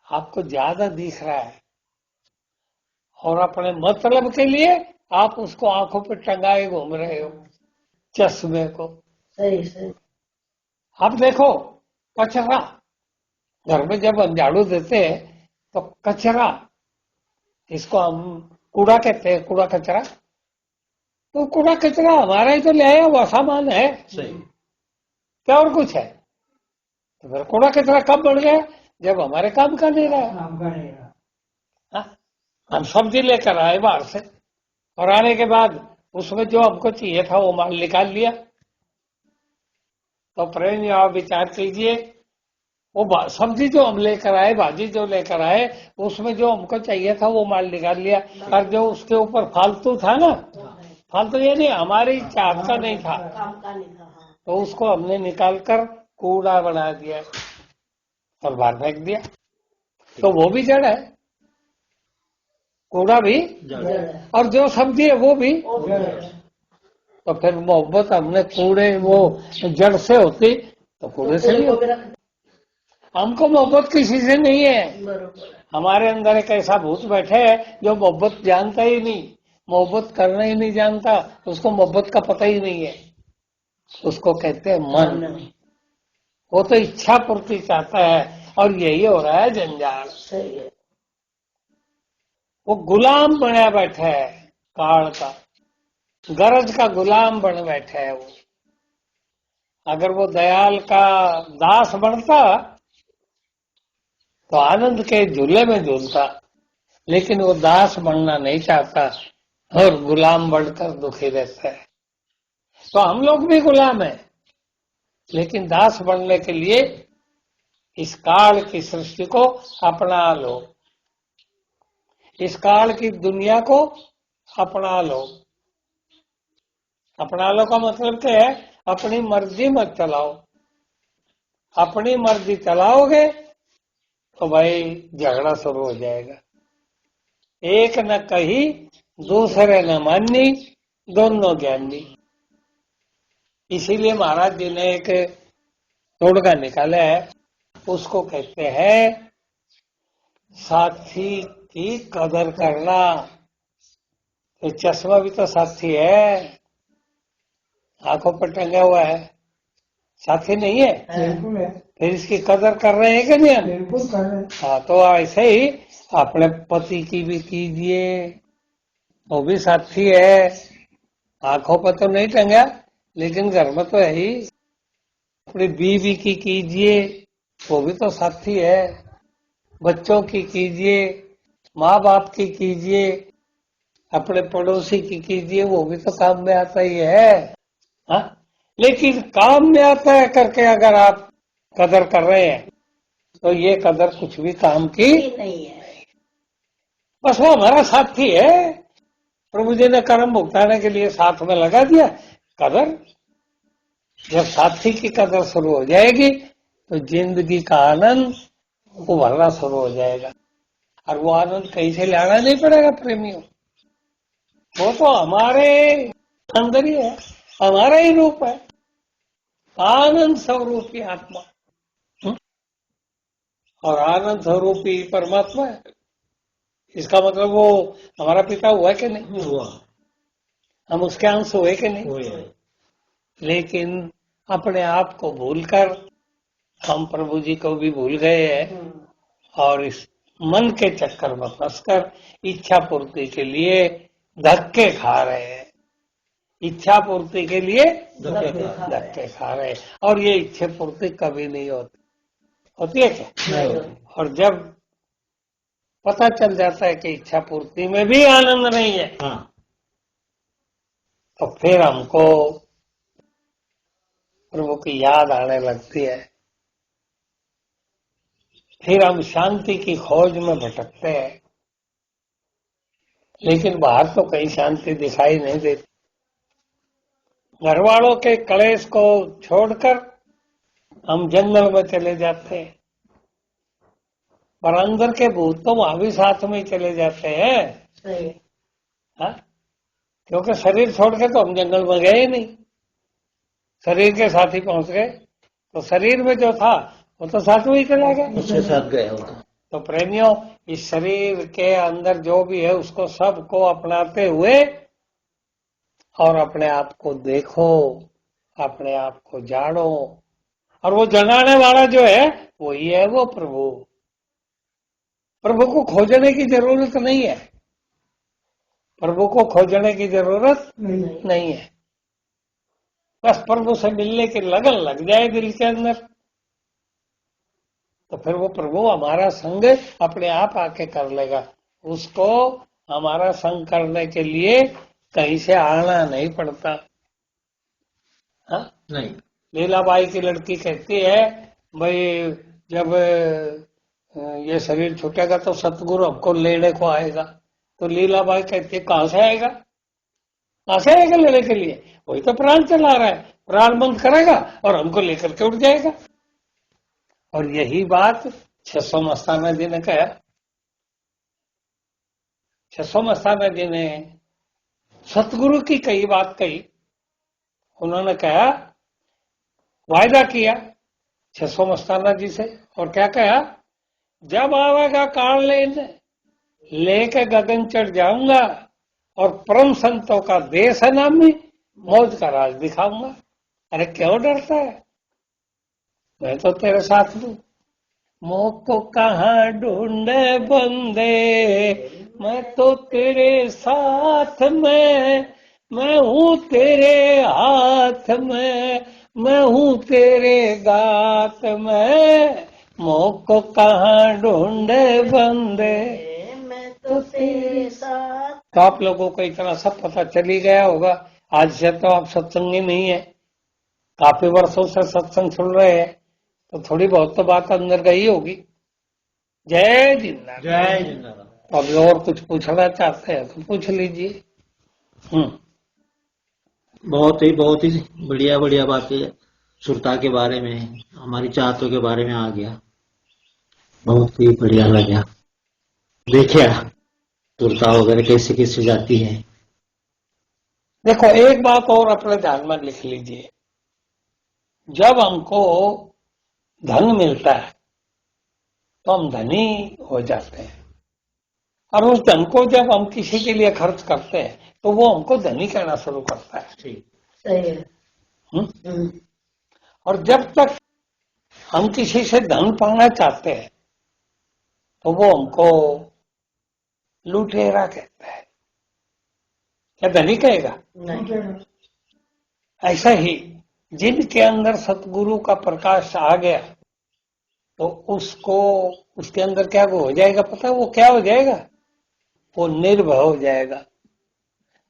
आपको ज्यादा दिख रहा है, और अपने मतलब के लिए आप उसको आंखों पे टंगाए घूम रहे हो, चश्मे को। सही सही। अब देखो, कचरा घर में जब हम झाड़ू देते हैं तो कचरा, इसको हम कूड़ा कहते हैं, कूड़ा कचरा, तो कूड़ा कचरा हमारा ही तो ले आया हुआ सामान है, सही। क्या और कुछ है? तो फिर कूड़ा कचरा कब बढ़ गया? जब हमारे काम का नहीं रहा। हाँ? हम सब्जी लेकर आए बाहर से और आने के बाद उसमें जो हमको चाहिए था वो माल निकाल लिया। तो प्रेम आप विचार कीजिए, वो सब्जी जो हम लेकर आए, भाजी जो लेकर आए, उसमें जो हमको चाहिए था वो माल निकाल लिया, और जो उसके ऊपर फालतू था ना, फालतू ये नहीं हमारी चाहत का नहीं था, काम का नहीं था। हाँ। तो उसको हमने निकाल कर कूड़ा बना दिया और बाहर फेंक दिया। तो वो भी जड़ है, कूड़ा भी, जड़। और जो सब्जी है वो भी। वो भी जड़ है। तो फिर मोहब्बत हमने कूड़े वो जड़ से होती तो कूड़े से कूड़े नहीं को होती। भी रख हमको मोहब्बत किसी से नहीं है। बरोबर। हमारे अंदर एक ऐसा भूत बैठे है जो मोहब्बत जानता ही नहीं, मोहब्बत करना ही नहीं जानता, उसको मोहब्बत का पता ही नहीं है। उसको कहते हैं मन। वो तो इच्छा पूर्ति चाहता है, और यही हो रहा है जंजाल। सही है। वो गुलाम बना बैठा है काल का, गरज का गुलाम बन बैठा है वो। अगर वो दयाल का दास बनता तो आनंद के झूले में झूलता, लेकिन वो दास बनना नहीं चाहता और गुलाम बनकर दुखी रहता है। तो हम लोग भी गुलाम हैं, लेकिन दास बनने के लिए इस काल की सृष्टि को अपना लो, इस काल की दुनिया को अपना लो। अपना लो का मतलब क्या है? अपनी मर्जी मत चलाओ। अपनी मर्जी चलाओगे तो भाई झगड़ा शुरू हो जाएगा। एक न कही दूसरे न मानी, दोनों ज्ञानी। इसीलिए महाराज जी ने एक टोटका निकाला है, उसको कहते हैं साथी की कदर करना। तो चश्मा भी तो साथी है, आंखों पर टंगा हुआ है, साथी नहीं है? बिल्कुल है, फिर इसकी कदर कर रहे हैं कि नहीं हम? बिल्कुल कर रहे हैं। हाँ, तो ऐसे ही अपने पति की भी कीजिए, वो भी साथी है। आंखों पर तो नहीं टंगा, लेकिन घर में तो है ही। अपनी बीवी की कीजिए, वो भी तो साथी है। बच्चों की कीजिए, माँ बाप की कीजिए, अपने पड़ोसी की कीजिए, वो भी तो काम में आता ही है। हाँ? लेकिन काम में आता है करके अगर आप कदर कर रहे हैं तो ये कदर कुछ भी काम की नहीं है। बस वो हमारा साथी है। प्रभु जी ने कर्म भुगताने के लिए साथ में लगा दिया कदर। जब साथी की कदर शुरू हो जाएगी तो जिंदगी का आनंद उभरना शुरू हो जाएगा। और वो आनंद कहीं से लाना नहीं पड़ेगा प्रेमियों, वो तो हमारे अंदर ही है, हमारा ही रूप है, आनंद स्वरूपी आत्मा। और आनंद स्वरूपी परमात्मा है। इसका मतलब वो हमारा पिता हुआ कि नहीं हुआ? हम उसके अंश हुए कि नहीं हुए? लेकिन अपने आप को भूलकर हम प्रभु जी को भी भूल गए हैं, और इस मन के चक्कर में फंसकर इच्छा पूर्ति के लिए धक्के खा रहे हैं। इच्छा पूर्ति के लिए धक्के खा रहे हैं, और ये इच्छा पूर्ति कभी नहीं होती है क्या? और जब पता चल जाता है कि इच्छा पूर्ति में भी आनंद नहीं है, हाँ। तो फिर हमको प्रभु की याद आने लगती है। फिर हम शांति की खोज में भटकते हैं, लेकिन बाहर तो कहीं शांति दिखाई नहीं देती। घर वालों के कलेश को छोड़कर हम जंगल में चले जाते हैं, पर अंदर के भूत तो वहां भी साथ में ही चले जाते हैं। सही। हाँ? क्योंकि शरीर छोड़ के तो हम जंगल में गए ही नहीं, शरीर के साथ ही पहुंच गए। तो शरीर में जो था वो तो साथ में ही चला गया, उसके साथ गए होगा। तो प्रेमियों, इस शरीर के अंदर जो भी है उसको सबको अपनाते हुए और अपने आप को देखो, अपने आप को जानो। और वो जगाने वाला जो है वही है वो प्रभु। प्रभु को खोजने की जरूरत नहीं है। प्रभु को खोजने की जरूरत नहीं। नहीं है। बस प्रभु से मिलने की लगन लग जाए दिल के अंदर, तो फिर वो प्रभु हमारा संग अपने आप आके कर लेगा। उसको हमारा संग करने के लिए कहीं से आना नहीं पड़ता। हाँ? नहीं। लीलाबाई की लड़की कहती है, भाई जब ये शरीर छूटेगा तो सतगुरु हमको लेने को आएगा। तो लीलाबाई कहती है, कहां से आएगा? कहां से आएगा लेने के लिए? वही तो प्राण चला रहा है, प्राण बंद करेगा और हमको लेकर के उठ जाएगा। और यही बात 600 मस्ताना जी ने कहा। 600 मस्ताना जी ने सतगुरु की कई बात कही। उन्होंने कहा, वायदा किया 600 मस्ताना जी से, और क्या कहा, जब आवेगा काल लेके गगन चढ़ जाऊंगा और परम संतों का देश है नाम में मौज का राज दिखाऊंगा। अरे क्यों डरता है, मैं तो तेरे साथ हूं। मोह को कहाँ ढूंढे बंदे, मैं तो तेरे साथ में, मैं हूँ तेरे हाथ में, मैं हूँ तेरे गात में। मोह को कहाँ ढूंढे बंदे, मैं तो तेरे साथ। तो आप लोगों को इतना सब पता चली गया होगा। आज से तो आप सत्संगी नहीं है, काफी वर्षों से सत्संग सुन रहे हैं, तो थोड़ी बहुत तो बात अंदर गई होगी। जय जिंदाबाद। जय जिंदाबाद। अब और कुछ पूछना चाहते हैं तो पूछ लीजिए। बहुत ही बढ़िया बढ़िया बातें सुरता के बारे में, हमारी चाहतों के बारे में आ गया। बहुत ही बढ़िया लगा। देखिए सुरता वगैरह कैसे कैसे जाती है। देखो एक बात और अपने ध्यान में लिख लीजिए, जब हमको धन मिलता है तो हम धनी हो जाते हैं, और उस धन को जब हम किसी के लिए खर्च करते हैं तो वो हमको धनी कहना शुरू करता है। सही है। और जब तक हम किसी से धन पाना चाहते हैं तो वो हमको लुटेरा कहता है, क्या धनी कहेगा? नहीं। ऐसा ही जिनके अंदर सतगुरु का प्रकाश आ गया तो उसको, उसके अंदर क्या हो जाएगा पता है? वो क्या हो जाएगा? वो निर्भय हो जाएगा।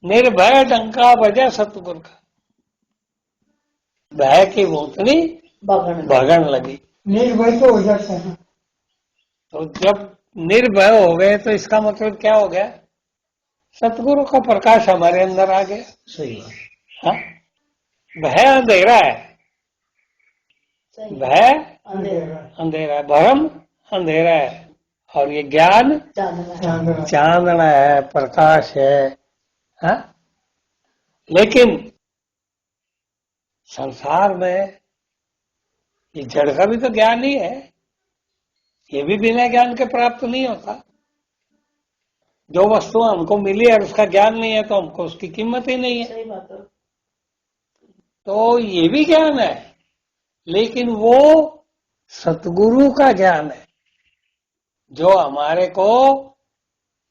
निर्भय डंका बजा सतगुरु का, भय की भूतनी भगन लगी। निर्भय तो हो जाता है। तो जब निर्भय हो गए तो इसका मतलब क्या हो गया? सतगुरु का प्रकाश हमारे अंदर आ गया। सही बात। हाँ? भय अंधेरा है, भय अंधेरा है, भ्रम अंधेरा है, और ये ज्ञान चांदना है, प्रकाश है। हाँ? लेकिन संसार में ये जड़ का भी तो ज्ञान ही है, ये भी बिना ज्ञान के प्राप्त नहीं होता। जो वस्तु हमको मिली और उसका ज्ञान नहीं है तो हमको उसकी कीमत ही नहीं है। सही बात है। तो ये भी ज्ञान है, लेकिन वो सतगुरु का ज्ञान है जो हमारे को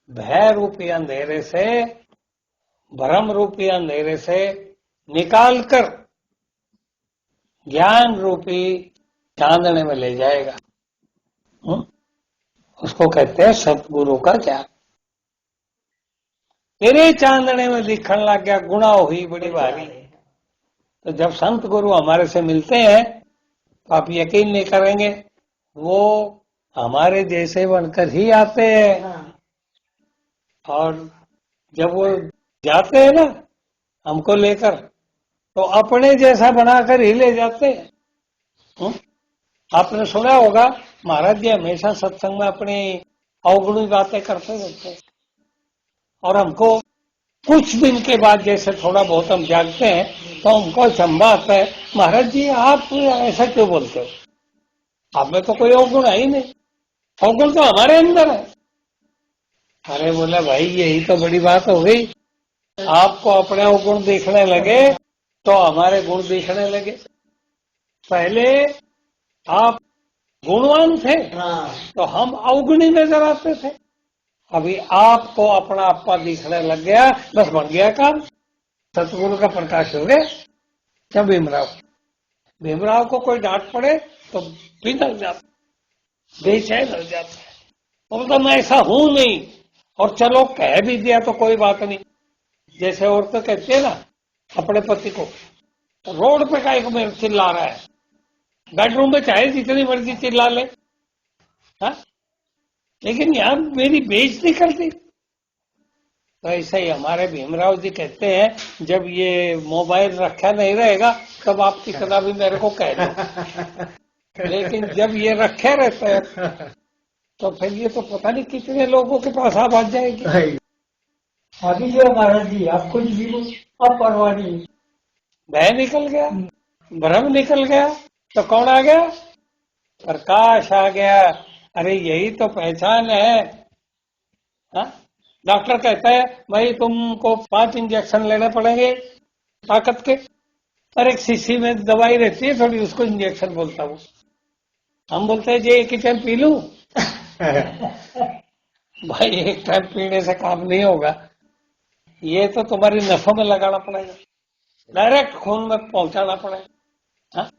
भय रूपी अंधेरे से, भ्रम रूपी अंधेरे से निकालकर ज्ञान रूपी चांदने में ले जाएगा। उसको कहते हैं सतगुरु का ज्ञान। तेरे चांदने में दिखने लग गया, गुणा हुई बड़ी भारी। तो जब संत गुरु हमारे से मिलते हैं तो आप यकीन नहीं करेंगे, वो हमारे जैसे बनकर ही आते हैं। हाँ। और जब वो जाते हैं ना हमको लेकर, तो अपने जैसा बनाकर ही ले जाते हैं। आपने सुना होगा महाराज जी हमेशा सत्संग में अपनी अवगुणी बातें करते रहते हैं, और हमको कुछ दिन के बाद जैसे थोड़ा बहुत हम जागते हैं तो हमको अचंभा आता है, महाराज जी आप ऐसा क्यों बोलते हो? आप में तो कोई अवगुण है ही नहीं, अवगुण तो हमारे अंदर है। अरे बोला भाई यही तो बड़ी बात हो गई, आपको अपने अवगुण देखने लगे तो हमारे गुण दिखने लगे। पहले आप गुणवान थे हाँ। तो हम अवगुणी नजर आते थे, अभी आपको अपना आपा दिखने लग गया, बस बन गया काम, सतगुरु का प्रकाश हो गया। क्या भीमराव को कोई डांट पड़े तो पिघल जाता, बेचैन हो जाता है। बोलता मैं ऐसा हूं नहीं, और चलो कह भी दिया तो कोई बात नहीं। जैसे औरतें कहती है ना अपने पति को, रोड पे काहे को मेरे चिल्ला रहा है, बेडरूम में चाहे जितनी मर्जी चिल्ला ले, हा? लेकिन यहाँ मेरी बेइज्जती करती। तो ऐसा ही हमारे भीमराव जी कहते हैं, जब ये मोबाइल रखा नहीं रहेगा तब आप कितना भी मेरे को कह दो, लेकिन जब ये रखे रहते हैं तो फिर ये तो पता नहीं कितने लोगों के पास आवाज जाएगी। अभी जो महाराज जी आपको जी अब परवाह नहीं। भय निकल गया, भ्रम निकल गया, तो कौन आ गया? प्रकाश आ गया। अरे यही तो पहचान है। हा? डॉक्टर कहता है भाई तुमको 5 इंजेक्शन लेने पड़ेंगे ताकत के, और एक शीशी में दवाई रहती है थोड़ी, उसको इंजेक्शन बोलता हूँ। हम बोलते हैं जी एक ही टाइम पी लूं। भाई एक टाइम पीने से काम नहीं होगा, ये तो तुम्हारी नसों में लगाना पड़ेगा, डायरेक्ट खून में पहुंचाना पड़ेगा। हा?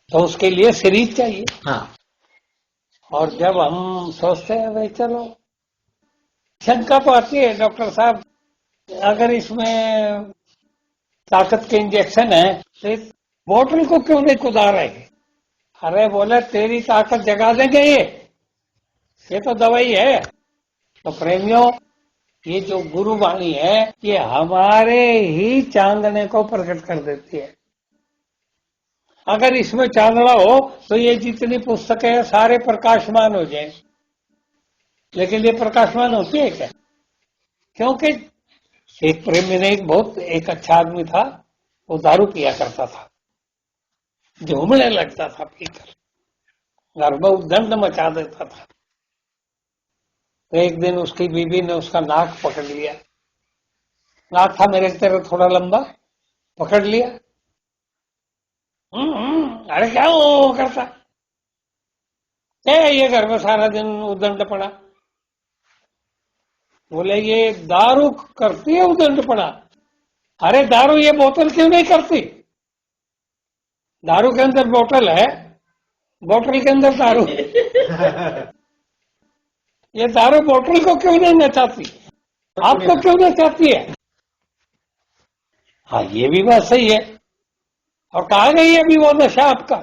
तो उसके लिए सीरीज चाहिए। हाँ। और जब हम सोचते हैं भाई चलो, शंका तो आती है डॉक्टर साहब अगर इसमें ताकत के इंजेक्शन है तो इस बोतल को क्यों नहीं कुदा रहे? अरे बोले तेरी ताकत जगा देंगे ये तो दवाई है। तो प्रेमियों, ये जो गुरुवाणी है ये हमारे ही चांदने को प्रकट कर देती है। अगर इसमें चांदना हो तो ये जितनी पुस्तकें हैं सारे प्रकाशमान हो जाए, लेकिन ये प्रकाशमान होती है क्या? क्योंकि एक प्रेमी ने एक अच्छा आदमी था, वो दारू पिया करता था, झूमने लगता था पीकर, घर में उद्दंड मचा देता था। तो एक दिन उसकी बीवी ने उसका नाक पकड़ लिया, नाक था मेरे तेरे थोड़ा लंबा, पकड़ लिया। अरे क्या वो करता ये घर में सारा दिन उद्दंड पड़ा? बोले ये दारू करती है उद्दंड पड़ा। अरे दारू ये बोतल क्यों नहीं करती? दारू के अंदर बोतल है, बोतल के अंदर दारू। ये दारू बोतल को क्यों नहीं नचाती, आपको क्यों नचाती है? हाँ ये भी बात सही है। और कहा गई अभी वो नशा आपका,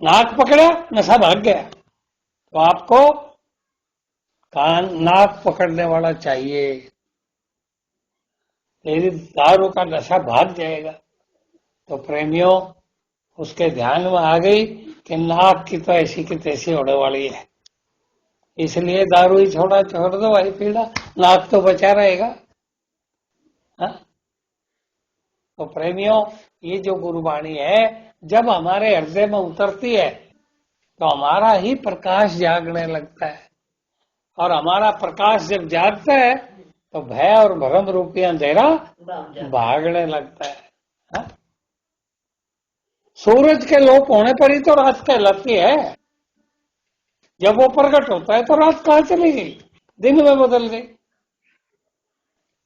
नाक पकड़ा नशा भाग गया। तो आपको कान नाक पकड़ने वाला चाहिए, यदि दारू का नशा भाग जाएगा। तो प्रेमियों, उसके ध्यान में आ गई कि नाक की तो ऐसी की तैसी होने वाली है, इसलिए दारू ही छोड़ दो भाई पीड़ा, नाक तो बचा रहेगा। हा? तो प्रेमियों, ये जो गुरुवाणी है जब हमारे हृदय में उतरती है तो हमारा ही प्रकाश जागने लगता है, और हमारा प्रकाश जब जागता है तो भय और भ्रम रूपी अंधेरा भागने लगता है। हा? सूरज के लोप होने पर ही तो रात कहलाती है। जब वो प्रकट होता है तो रात कहां चली गई, दिन में बदल गई।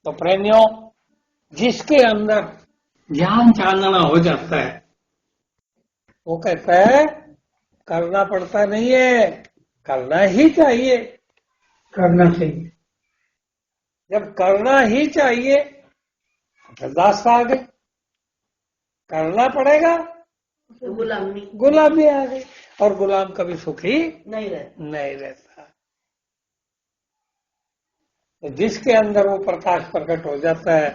तो प्रेमियों, जिसके अंदर ज्ञान चानना हो जाता है वो कहता है करना पड़ता नहीं है, करना ही चाहिए। करना चाहिए। जब करना ही चाहिए तो दास्ता आ गई, करना पड़ेगा, गुलामी आ गई, और गुलाम कभी सुखी नहीं रहता। तो जिसके अंदर वो प्रकाश प्रकट हो जाता है,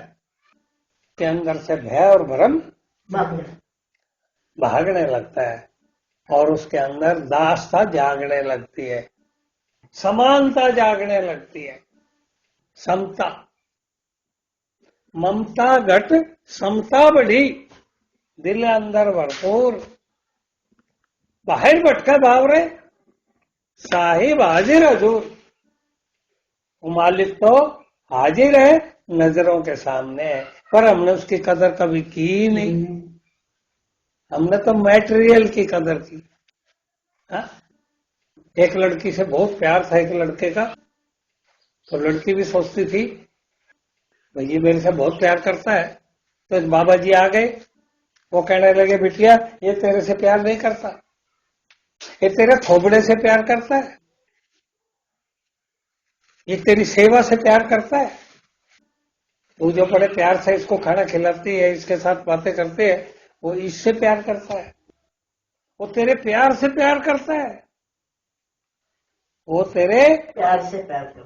के अंदर से भय और भ्रम भागने लगता है, और उसके अंदर दास्ता जागने लगती है, समानता जागने लगती है, समता, ममता घट समता बढ़ी, दिल अंदर भरपूर, बाहर भटका बावरे साहिब हाजिर हजूर। मालिक तो हाजिर है, नजरों के सामने है, पर हमने उसकी कदर कभी की नहीं। हमने तो मैटेरियल की कदर की। हा? एक लड़की से बहुत प्यार था एक लड़के का, तो लड़की भी सोचती थी भाई ये मेरे से बहुत प्यार करता है। तो बाबा जी आ गए, वो कहने लगे बिटिया ये तेरे से प्यार नहीं करता, ये तेरे थोबड़े से प्यार करता है, ये तेरी सेवा से प्यार करता है। तू जो बड़े प्यार से इसको खाना खिलाती है, इसके साथ बातें करते है, वो इससे प्यार करता है। वो तेरे प्यार से प्यार करता है, वो तेरे प्यार से प्यार करो।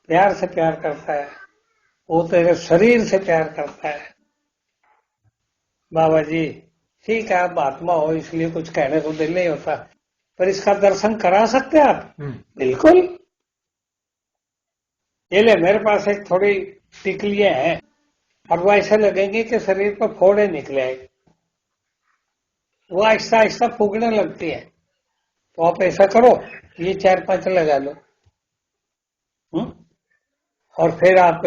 प्यार से प्यार करता है, वो तेरे शरीर से प्यार करता है। बाबा जी ठीक है, आप महात्मा हो इसलिए कुछ कहने को दिल नहीं होता, पर इसका दर्शन करा सकते हैं आप? बिल्कुल। ये ले मेरे पास एक थोड़ी टिकलियां हैं, और वो ऐसे लगेंगे कि शरीर पर फोड़े निकले हैं। वो आहिस्ता आहिस्ता फूकने लगती है। तो आप ऐसा करो, ये 4-5 लगा लो। और फिर आप,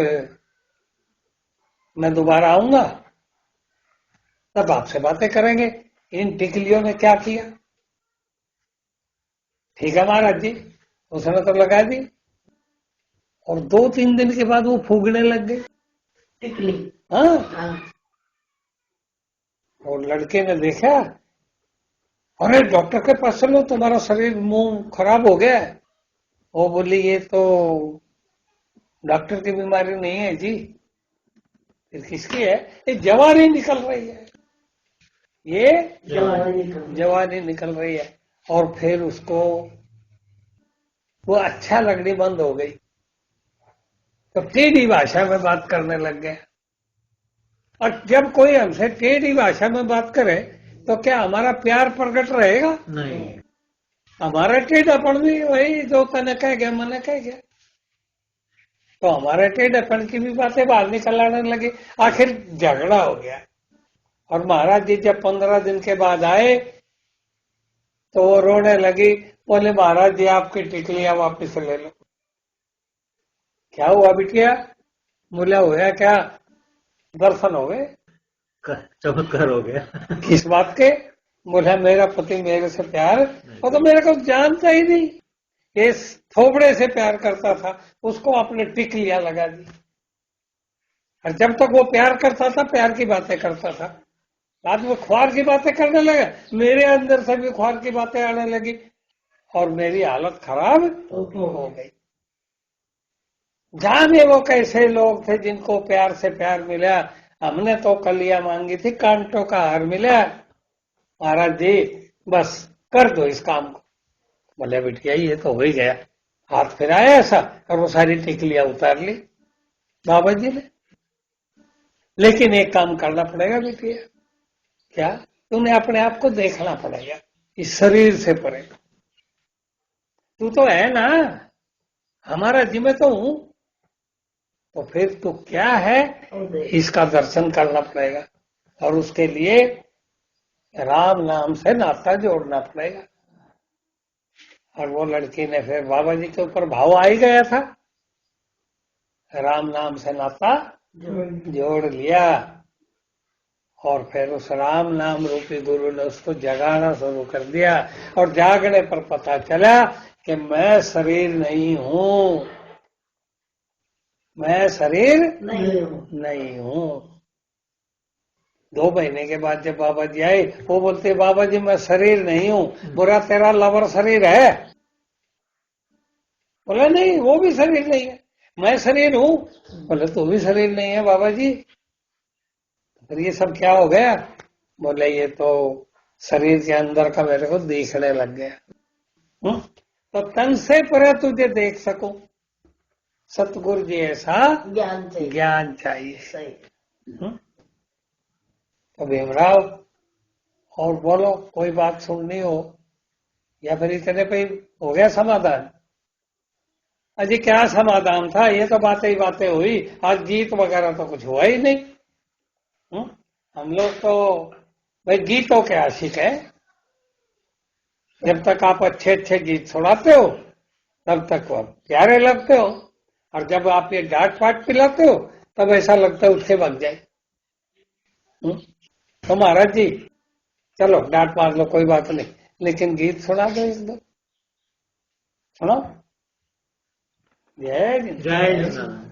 मैं दोबारा आऊंगा तब आपसे बातें करेंगे इन टिकलियों ने क्या किया। ठीक है महाराज जी, उसने तो लगा दी, और 2-3 दिन के बाद वो फूकने लग गई टिकली। हाँ। हाँ। और लड़के ने देखा, अरे डॉक्टर के पास चलो, तुम्हारा शरीर मुंह खराब हो गया है। वो बोली ये तो डॉक्टर की बीमारी नहीं है जी, फिर किसकी है? ये जवानी निकल रही है, ये जवानी निकल रही है। और फिर उसको वो अच्छा लगनी बंद हो गई, तो टेढ़ी भाषा में बात करने लग गया। और जब कोई हमसे टेढ़ी भाषा में बात करे तो क्या हमारा प्यार प्रकट रहेगा? नहीं। हमारा टेढ़ापन भी वही जो तने कह गया मैंने कह गया। तो हमारे टेढ़ेपन की भी बातें बाहर निकल आने लगी। आखिर झगड़ा हो गया, और महाराज जी जब 15 दिन के बाद आए तो वो रोने लगी, बोले महाराज जी आपकी टिकलियां वापस ले लो। क्या हुआ बिटिया? बोला होया क्या? दर्शन हो गए। चमत्कार हो गया। किस बात के? बोला मेरा पति मेरे से प्यार, वो तो मेरे को जानता ही नहीं, ये थोबड़े से प्यार करता था, उसको आपने टिकलियां लगा दी। और जब तक वो प्यार करता था प्यार की बातें करता था, बाद में ख्वार की बातें करने लगा, मेरे अंदर से भी ख्वार की बातें आने लगी, और मेरी हालत खराब हो गई। जाने वो कैसे लोग थे जिनको प्यार से प्यार मिला। हमने तो कलियां मांगी थी, कांटों का हार मिला। महाराज जी बस कर दो इस काम को। बोले बिटिया ये तो हो ही गया। हाथ फिराया ऐसा, और वो सारी टिकलियां उतार ली बाबा जी ने। लेकिन एक काम करना पड़ेगा बिटिया। क्या? तुम्हें अपने आप को देखना पड़ेगा, इस शरीर से परे। तू तो है ना, हमारा जिम्मे तो हूं, तो फिर तू क्या है इसका दर्शन करना पड़ेगा। और उसके लिए राम नाम से नाता जोड़ना पड़ेगा। और वो लड़की ने फिर बाबा जी के ऊपर भाव आ ही गया था, राम नाम से नाता जोड़ लिया। और फिर उस राम नाम रूपी गुरु ने उसको जगाना शुरू कर दिया। और जागने पर पता चला कि मैं शरीर नहीं हूं, मैं शरीर नहीं हूं। 2 महीने के बाद जब बाबा जी आए, वो बोलते बाबा जी मैं शरीर नहीं हूं। बुरा तेरा लवर शरीर है? बोला नहीं, वो भी शरीर नहीं है, मैं शरीर हूं। बोले तू भी शरीर नहीं है बाबा जी। फिर ये सब क्या हो गया? बोले ये तो शरीर के अंदर का मेरे को दिखने लग गया। तो तन से परे तुझे देख सकूं, सतगुरु जी ऐसा ज्ञान चाहिए। सही। तो भीमराव और बोलो, कोई बात सुननी हो, या फिर इतने पे हो गया समाधान? अजी क्या समाधान था, ये तो बातें ही बातें हुई, आज गीत वगैरह तो कुछ हुआ ही नहीं। हम लोग तो भाई गीतों के आशिक हैं। जब तक आप अच्छे अच्छे गीत सुनाते हो तब तक वो प्यारे लगते हो, और जब आप ये डांट पाट पिलाते हो तब ऐसा लगता है उठ के भाग जाए। तो महाराज जी चलो डांट मार लो कोई बात नहीं, लेकिन गीत सुना दो एक दो, सुनो। जय जिंदाराम। जय जिंदाराम।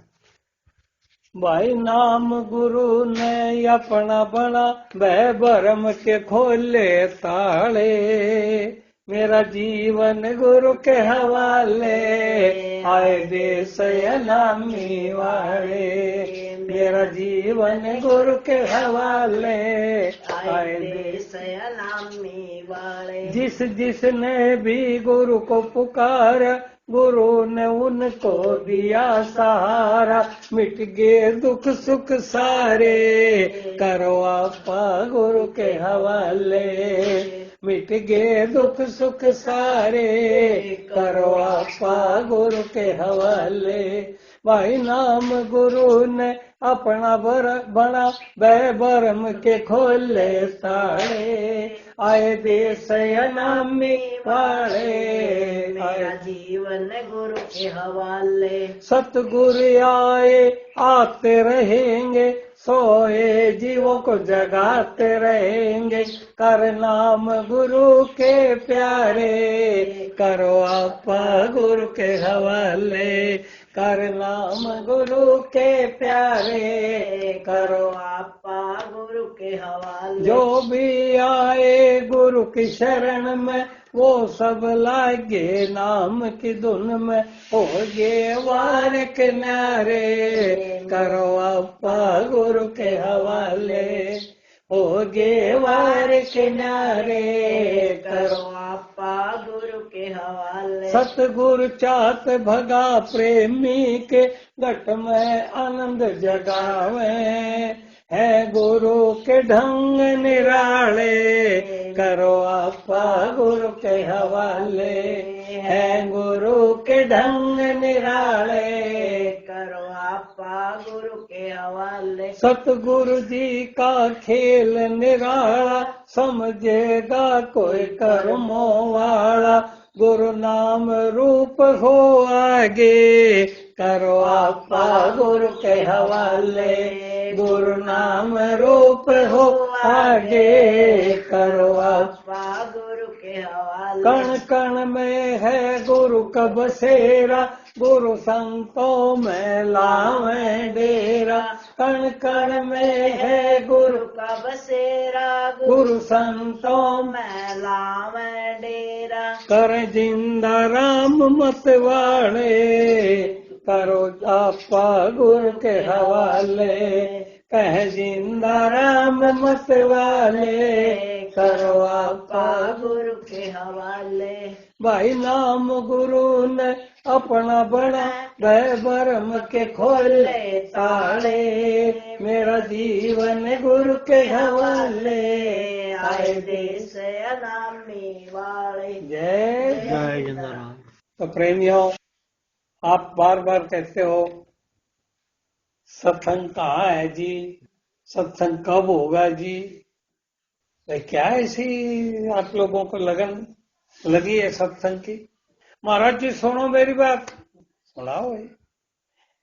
भाई नाम गुरु ने अपना बना, वह भरम के खोले ताले। मेरा जीवन गुरु के हवाले, आए देश अनामी वाले। मेरा जीवन गुरु के हवाले, आए देश अनामी वाले। जिस जिसने भी गुरु को पुकारा, गुरु ने उनको दिया सहारा। मिट गए दुख सुख सारे, करो आपा गुरु के हवाले। मिट गए दुख सुख सारे, करो आपा गुरु के हवाले। भाई नाम गुरु ने अपना बना, वह भरम के खोले ताले। आए देश अनामी वाले, मेरा जीवन गुरु के हवाले। सतगुरु आए आते रहेंगे, सोए जीवों को जगाते रहेंगे। कर नाम गुरु के प्यारे, करो आपा गुरु के हवाले। कर नाम गुरु के प्यारे, करो आपा गुरु के हवाले। जो भी आए गुरु की शरण में, वो सब लागे नाम की धुन में। हो ये वार किनारे, करो आपा गुरु के हवाले। हो गे वार किनारे, करो आपा गुरु के हवाले। सतगुरु चाहत भगा प्रेमी के, घट में आनंद जगावे। है गुरु के ढंग निराले, करो आपा गुरु के हवाले। है गुरु के ढंग निराले, करो आपा गुरु के हवाले। सतगुरु जी का खेल निराला, समझेगा कोई कर्मों वाला। गुरु नाम रूप हो आगे, करो आपा गुरु के हवाले। गुरु नाम रूप हो आगे, करो आपा गुरु के हवाले। कण कण में है गुरु का बसेरा, गुरु संतों में लावे डेरा। कण कण में है गुरु का बसेरा, गुरु संतों में लावे डेरा। कर जिंदा राम मत वाले, करो आपा गुरु के हवाले। कह जिंदा राम मत वाले, करो आपा गुरु के हवाले। भाई नाम गुरु ने अपना बना, वह भरम के खोले ताले। मेरा जीवन गुरु के हवाले, आए देश अनामी वाले। जय जय जिंदाराम। तो प्रेमियों, आप बार बार कहते हो सत्संग कहाँ है जी, सत्संग कब होगा जी। तो क्या ऐसी आप लोगों को लगन लगी है सत्संग की। महाराज जी सुनो मेरी बात, सुनाओ भाई।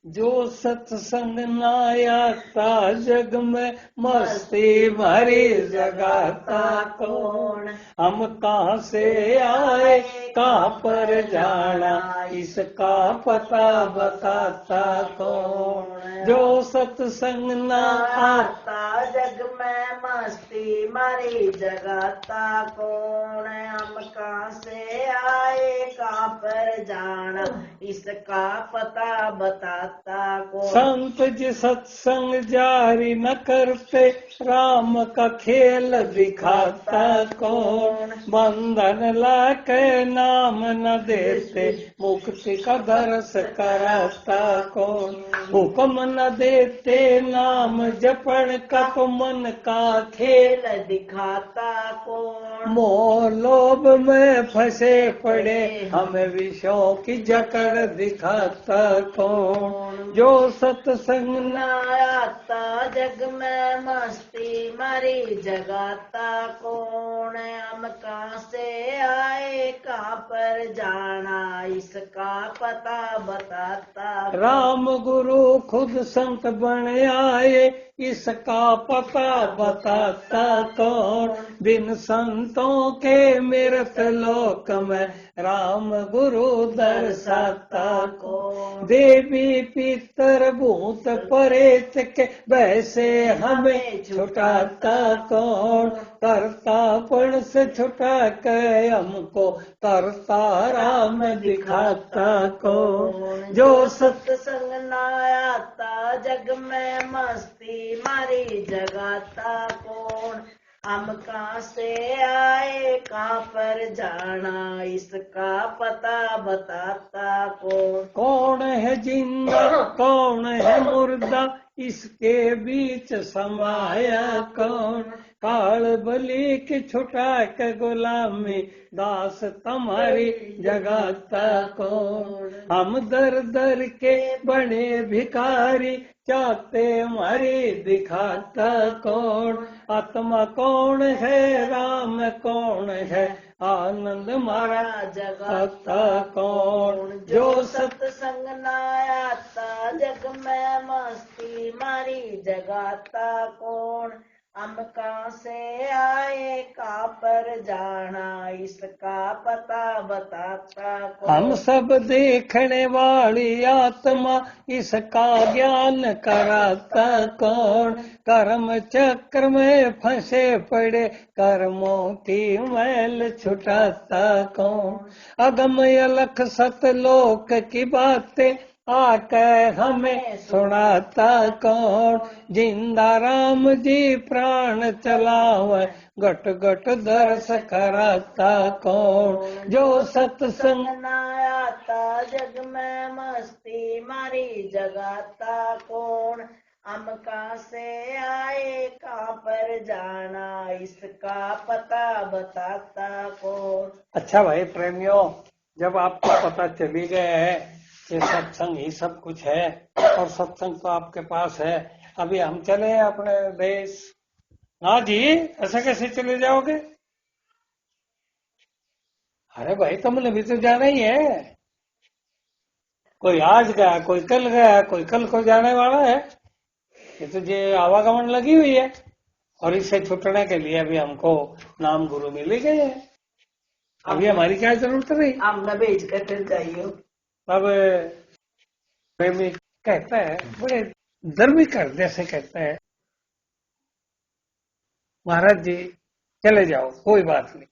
जो सत्संग ना आता जग में, मस्ती भरी जगाता कौन। हम कहाँ से आए कहाँ पर जाना, इसका पता बताता कौन। जो सत्संग ना आता जग में, मस्ती मारी जगाता कौन। हम कहाँ से आए कहाँ पर जाना, इसका पता बताता कौन। संत जी सत्संग जारी न करते, राम का खेल दिखाता कौन। बंधन लाके नाम न देते, मुक्ति का दर्श कराता कौन। हुक्म न देते नाम जपण का, तो मन का खेल दिखाता कौन। मोह लोभ में फंसे पड़े, हमें विषयों की जकड़ दिखाता कौन। जो सत्संग न आता जग में, मस्ती मारी जगाता कौन। हम कहाँ से आए कहाँ पर जाना, इसका पता बताता। राम गुरु खुद संत बन आए, इसका पता बताता कौन। बिन संतों के मृत लोक में राम गुरु दर्शाता कौन। देवी पितर भूत प्रेत के वैसे हमें छुटाता कौन। तरतापन से छुटा के हमको तरता राम दिखाता कौन। जो सत्संग न आता जग में मस्ती मारी जगाता कौन। हम कहाँ से आए कहाँ पर जाना इसका पता बताता कौन। कौन है जिंदा कौन है मुर्दा इसके बीच समाया कौन। काल बलि की छुटा के गुलामी दास तुम्हारी जगाता कौन। हम दर दर के बने भिखारी चाहते हमारी दिखाता कौन। आत्मा कौन है राम कौन है आनंद मारा जगाता कौन। जो सत्संग न आता जग में मस्ती मारी जगाता कौन। हम कहाँ से आए कहाँ पर जाना इसका पता बताता कौन। हम सब देखने वाली आत्मा इसका ज्ञान कराता कौन। कर्म चक्र में फंसे पड़े कर्मों की मैल छुटाता कौन। अगम अलख सतलोक की बातें आकर हमें सुनाता कौन। जिंदा राम जी प्राण चलावे गट गट दर्श कराता कौन। जो सत्संग न आता जग में मस्ती मारी जगाता कौन। हम कहाँ से आए कहाँ पर जाना इसका पता बताता कौन। अच्छा भाई प्रेमियों, जब आपको पता चली गया है कि सत्संग ही सब कुछ है और सत्संग तो आपके पास है, अभी हम चले अपने देश। हाँ जी, ऐसे कैसे चले जाओगे? अरे भाई तुमने भी तो जाना ही है। कोई आज गया कोई कल गया कोई कल को जाने वाला है। ये तो ये आवागमन लगी हुई है और इससे छूटने के लिए अभी हमको नाम गुरु मिल ही गए हैं। अभी हमारी क्या जरूरत रही। हम न भेज कर फिर जाइयो। अब प्रेमी कहता है, बड़े धर्मिक हृदय से कहता है, महाराज जी चले जाओ कोई बात नहीं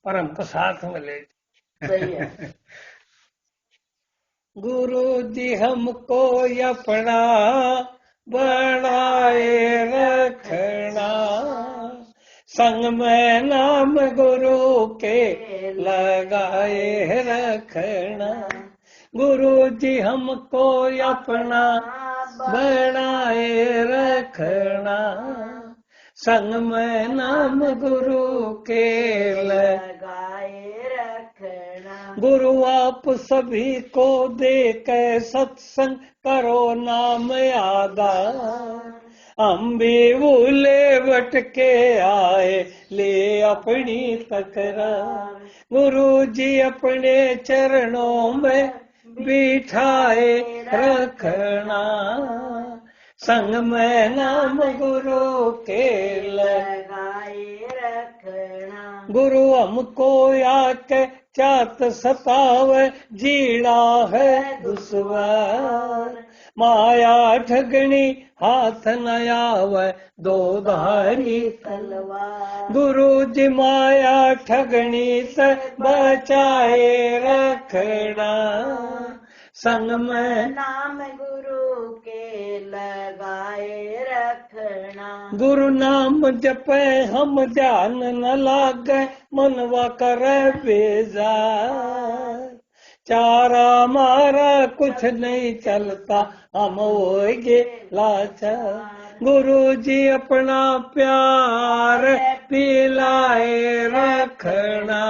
पर हमको साथ में ले। सही है। गुरु जी हमको अपना बनाए रखना, संग में नाम गुरु के लगाए रखना। गुरु जी हमको अपना बनाए रखना, संग में नाम गुरु के लगाए रखना। गुरु आप सभी को दे के सत्संग करो नाम आधार। हम भी भूले भटके आए ले अपनी तकरार। गुरु जी अपने चरणों में बिठाए रखना, संग में नाम गुरु के लगाए रखना। गुरु हमको आके चात सतावे जीना है दुश्वार। माया ठगनी हाथ न आवे दो धारी तलवार। गुरु जी माया ठगनी से बचाए रखना, संग में नाम गुरु के लगाए रखना। गुरु नाम जपे हम जान न लागे मनवा करे बेजार। चारा मारा कुछ नहीं चलता हम होगे लाचार। गुरु जी अपना प्यार पिलाए रखना,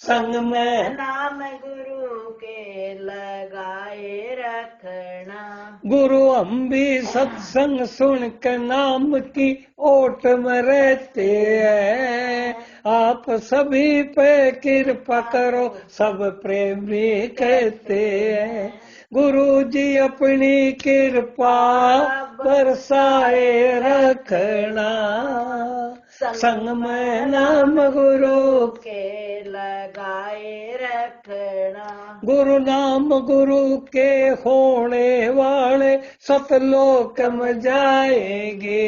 संग में नाम गुरु के लगाए रखना। गुरु हम भी सत्संग सुन के नाम की ओट में रहते हैं। आप सभी पे कृपा करो सब प्रेमी कहते हैं। गुरु जी अपनी कृपा बरसाए रखना, संग में नाम गुरु के लगाए रखना। गुरु नाम गुरु के होने वाले सतलोक में जाएंगे,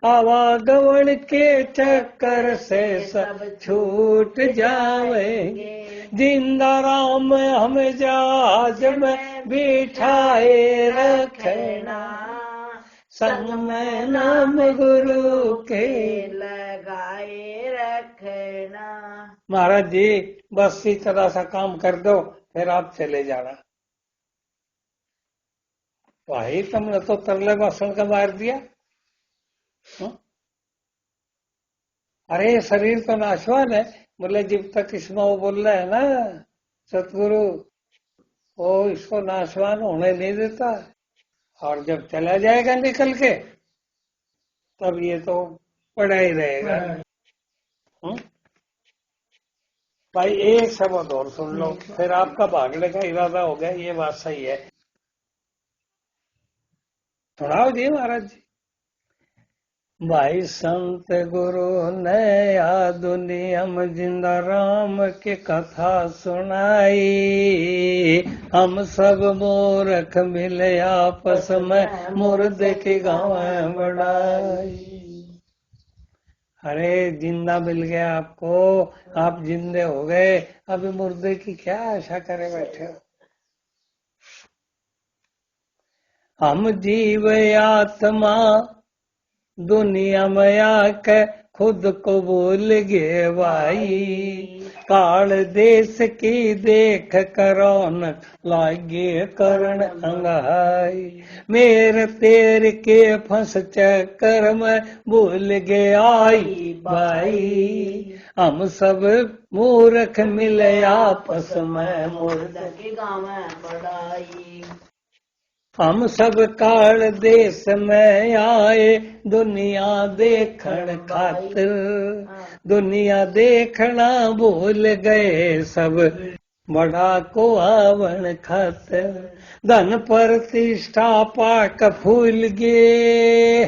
आवागमन के चक्कर से सब छूट जाएंगे। जिंदा राम हमें जहाज में बिठाए रखना, संग में नाम गुरु के लगाए रखना। महाराज जी बस इस तरह सा काम कर दो, फिर आप चले जाना। भाई तुमने तो तरले भाषण का मार दिया। अरे शरीर तो नाशवान है, बोले जब तक इसमें वो बोल रहा है ना सतगुरु, वो इसको नाशवान होने नहीं देता, और जब चला जाएगा निकल के तब ये तो पड़ा ही रहेगा। भाई एक शब्द और सुन लो, फिर आपका भागने का इरादा हो गया, ये बात सही है। सुनाओ जी महाराज जी। भाई संत गुरु नया दुनिया में जिंदा राम की कथा सुनाई, हम सब मूर्ख मिले आपस में मुर्दे की गाँव बढ़ाई। अरे जिंदा मिल गया आपको, आप जिंदे हो गए, अभी मुर्दे की क्या आशा करे बैठे हो। हम जीव आत्मा दुनिया में आके खुद को भूल गए भाई, काल देश की देख करौन लागे करण अंगाई। मेरे तेर के फंस चक्कर में भूल गए आई भाई, हम सब मूर्ख मिले आपस में मुर्दे की गाँव बढ़ाई। हम सब काल देश में आए दुनिया देखण खातिर, दुनिया देखना भूल गए सब बड़ा को आवन खातिर। धन प्रतिष्ठा पाक फूल गे,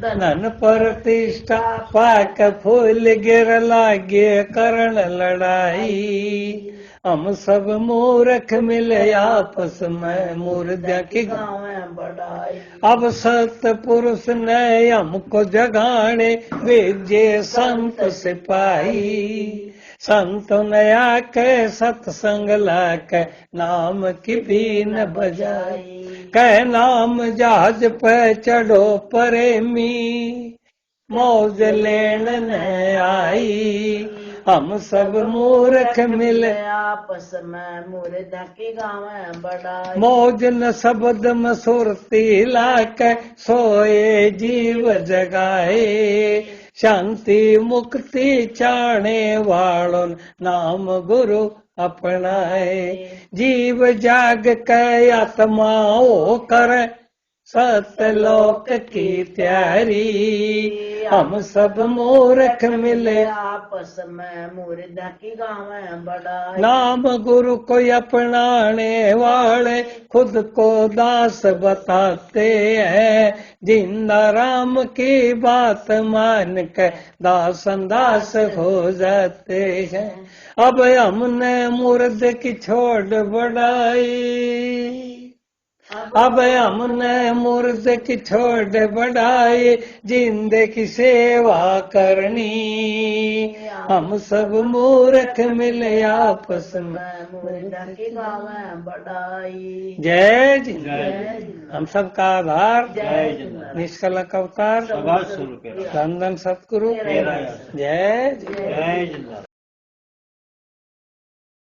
धन प्रतिष्ठा पाक फूल गिर लागे करण लड़ाई। हम सब मूर्ख मिले आपस में मुर्दा की गाँव बढ़ाई। अब सत पुरुष ने हमको जगाने भेजे संत सिपाही, संत ने आके सत्संग लाके नाम की बीन बजाई। कह नाम जहाज पे चढ़ो प्रेमी, मौज लेन न आई। हम सब मूर्ख मिले आपस में मुर्दा की गाँव बढ़ाई। मौज न शब्द में सुरती लाके सोए जीव जगाए। शांति मुक्ति चाहने वालों नाम गुरु अपनाए। जीव जाग के आत्माओं करे सतलोक की तैयारी। हम सब मूर्ख मिले आपस में मुर्दा की गाँव बढ़ाई। नाम गुरु को अपनाने वाले खुद को दास बताते हैं। जिंदा राम की बात मान के दासन दास हो जाते हैं। अब हमने मुर्द की छोड़ बढ़ाई, अब हमने मुर्द की छोड़ बढ़ाई। जिंदे की सेवा करनी, हम सब मूर्ख मिले आपस में मुर्दा की गाँव बढ़ाई। जय जिंद। हम सब का आधार जय जिंद। निष्कलंक अवतार सवाल शुरू करो। धन धन सतगुरु। तेरा जय जय जिंदा।